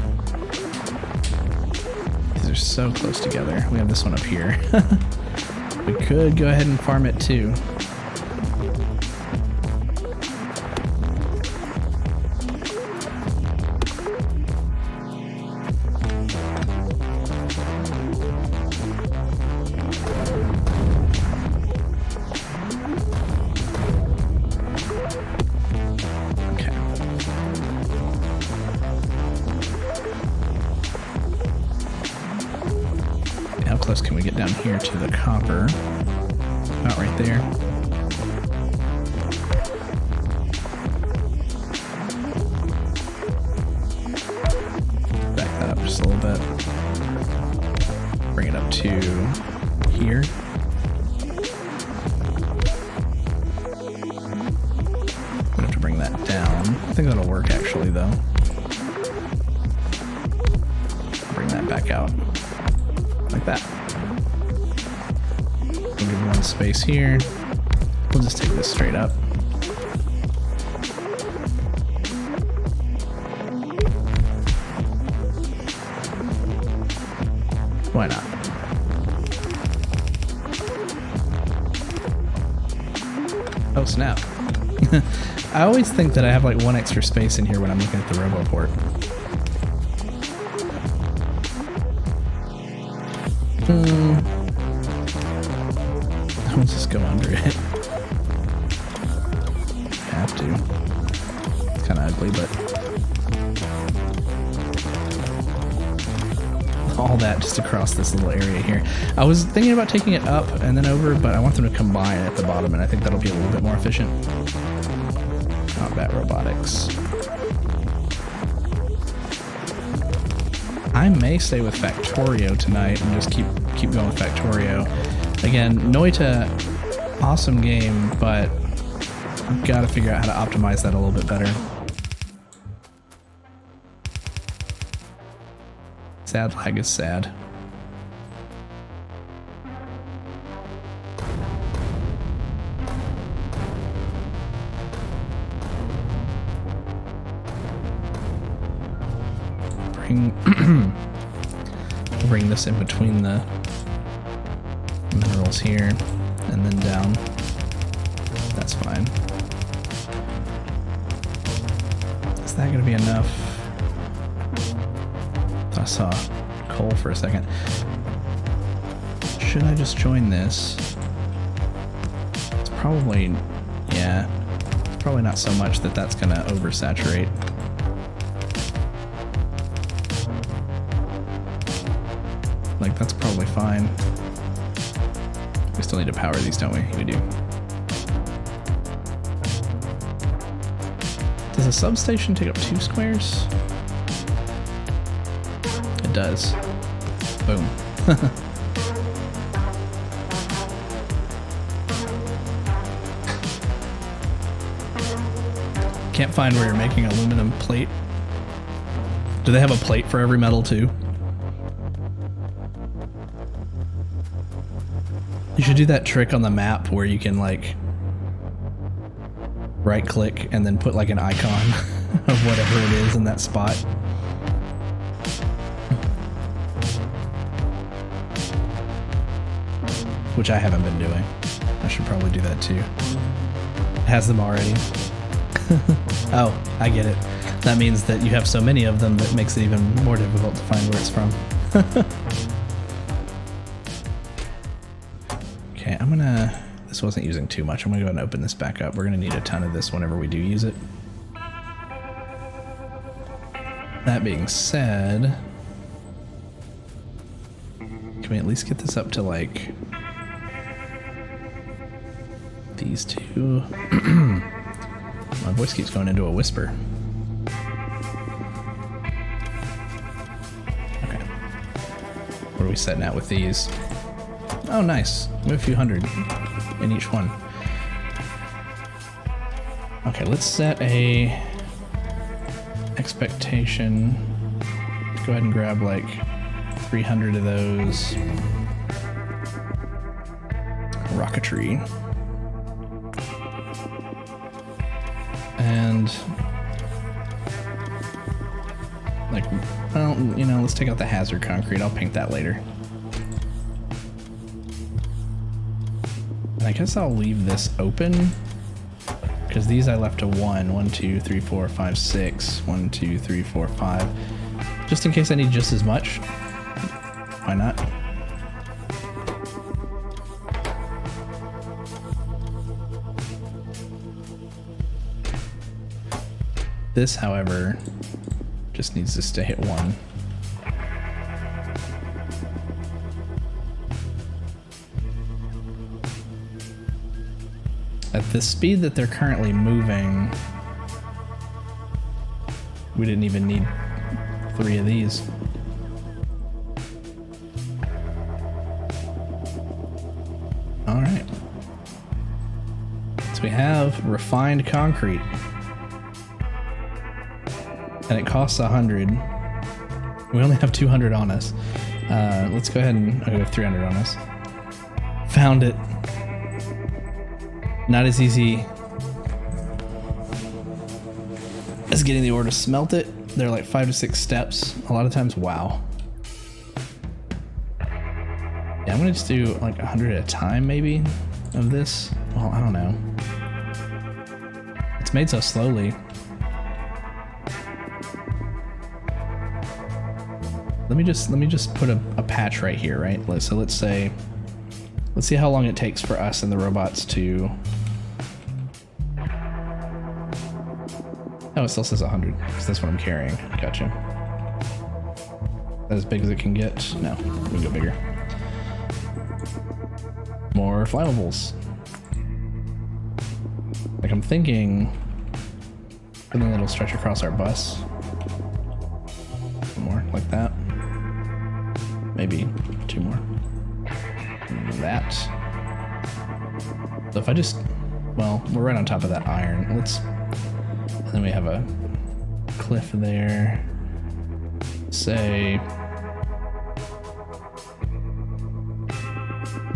These are so close together. We have this one up here. We could go ahead and farm it too. close can we get down here to the copper? About right there. Back that up just a little bit. Bring it up to here. I'm gonna have to bring that down. I think that'll work actually though. Bring that back out. Like that. We'll give one space here. We'll just take this straight up. Why not? Oh snap. I always think that I have like one extra space in here when I'm looking at the RoboPort. I'll just go under it. Have to. It's kind of ugly, but all that just across this little area here. I was thinking about taking it up and then over, but I want them to combine at the bottom, and I think that'll be a little bit more efficient. Combat robotics. I may stay with Factorio tonight and just keep going with Factorio. Again, Noita, awesome game, but I've got to figure out how to optimize that a little bit better. Sad lag is sad. Bring this in between the minerals here and then down. That's fine. Is that going to be enough? I saw coal for a second. Should I just join this? It's probably, yeah, it's probably not so much that that's going to oversaturate. Like, that's probably fine. We still need to power these, don't we? We do. Does a substation take up 2 squares? It does. Boom. Can't find where you're making aluminum plate. Do they have a plate for every metal too? You should do that trick on the map where you can like right click and then put like an icon of whatever it is in that spot. Which I haven't been doing. I should probably do that too. It has them already. Oh, I get it. That means that you have so many of them that makes it even more difficult to find where it's from. Okay, I'm gonna... This wasn't using too much. I'm gonna go ahead and open this back up. We're gonna need a ton of this whenever we do use it. That being said... Can we at least get this up to like... these two? My voice keeps going into a whisper. Okay. What are we setting at with these? Oh, nice. We have a few hundred in each one. Okay, let's set a expectation. Let's go ahead and grab like 300 of those. Rocketry. And like, well, you know, let's take out the hazard concrete. I'll paint that later. And I guess I'll leave this open because these I left to 1, 2, 3, 4, 5, 6. 1, 2, 3, 4, 5. Just in case I need just as much. Why not? This, however, just needs this to hit 1. At the speed that they're currently moving, we didn't even need 3 of these. All right. So we have refined concrete. And it costs 100. We only have 200 on us. Let's go ahead and we have 300 on us. Found it. Not as easy as getting the ore to smelt it. They're like 5 to 6 steps. A lot of times, wow. Yeah, I'm gonna just do like 100 at a time, maybe, of this. Well, I don't know. It's made so slowly. Let me just put a patch right here, right? So let's see how long it takes for us and the robots to. Oh, it still says 100, because that's what I'm carrying. Gotcha. As big as it can get? No, we can go bigger. More flammables. Like, I'm thinking something that'll stretch across our bus. More, like that. Maybe 2 more. That. So if I just, well, we're right on top of that iron. And then we have a cliff there. Say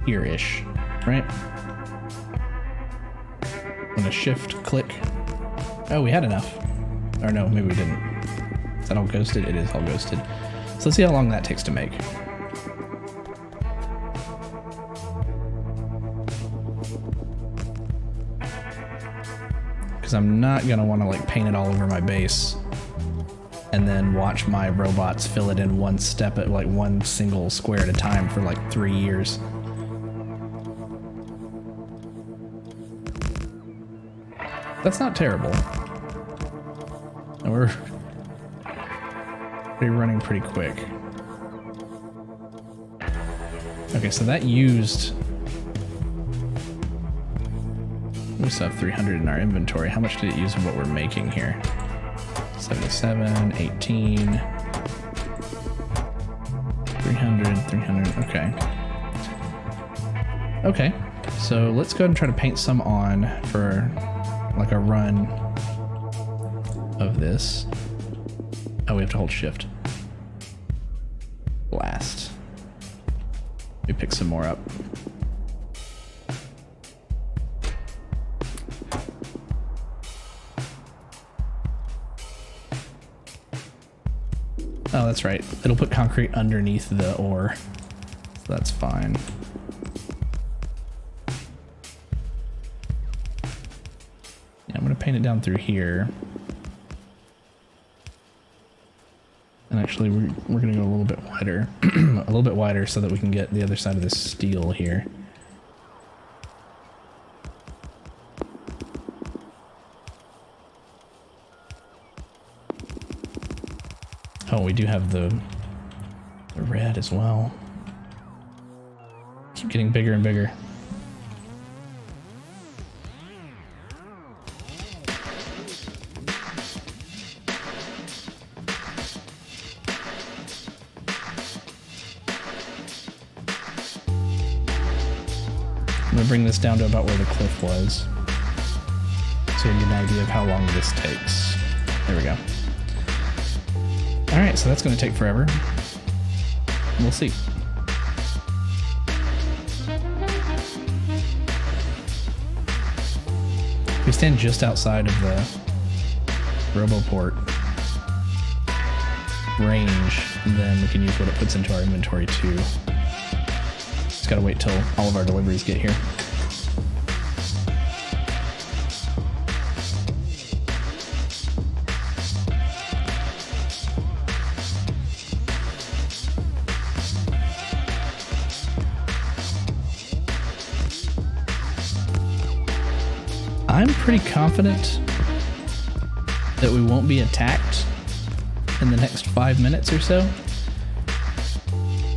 here-ish, right? I'm gonna shift click. Oh, we had enough. Or no, maybe we didn't. Is that all ghosted? It is all ghosted. So let's see how long that takes to make. I'm not gonna want to like paint it all over my base and then watch my robots fill it in one step at like one single square at a time for like 3 years. That's not terrible. And we're running pretty quick. Okay, so that used. We still have 300 in our inventory. How much did it use of what we're making here? 77, 18, 300, 300, okay. Okay, so let's go ahead and try to paint some on for like a run of this. Oh, we have to hold shift. Blast. We pick some more up. Oh, that's right. It'll put concrete underneath the ore. So that's fine. Yeah, I'm going to paint it down through here. And actually, we're going to go a little bit wider. A little bit wider so that we can get the other side of this steel here. Oh, we do have the red as well. Keep getting bigger and bigger. I'm gonna bring this down to about where the cliff was, so you get an idea of how long this takes. There we go. All right, so that's going to take forever. We'll see. If we stand just outside of the Roboport range, then we can use what it puts into our inventory too. Just got to wait till all of our deliveries get here. I'm pretty confident that we won't be attacked in the next 5 minutes or so.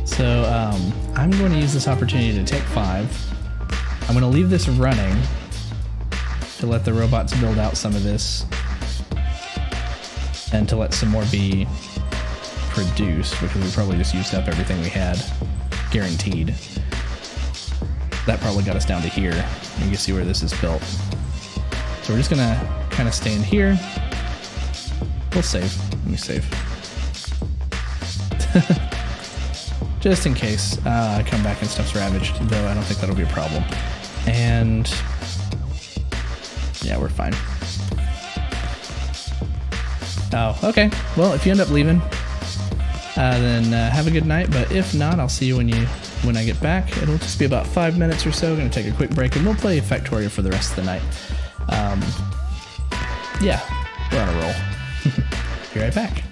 So I'm going to use this opportunity to take 5. I'm going to leave this running to let the robots build out some of this and to let some more be produced, because we probably just used up everything we had, guaranteed. That probably got us down to here. You can see where this is built. So we're just gonna kind of stand here. We'll save. Let me save. Just in case I come back and stuff's ravaged, though I don't think that'll be a problem. And yeah, we're fine. Oh, okay. Well, if you end up leaving, then have a good night. But if not, I'll see you when I get back. It'll just be about 5 minutes or so. Gonna take a quick break, and we'll play Factorio for the rest of the night. Yeah, we're on a roll. Be right back.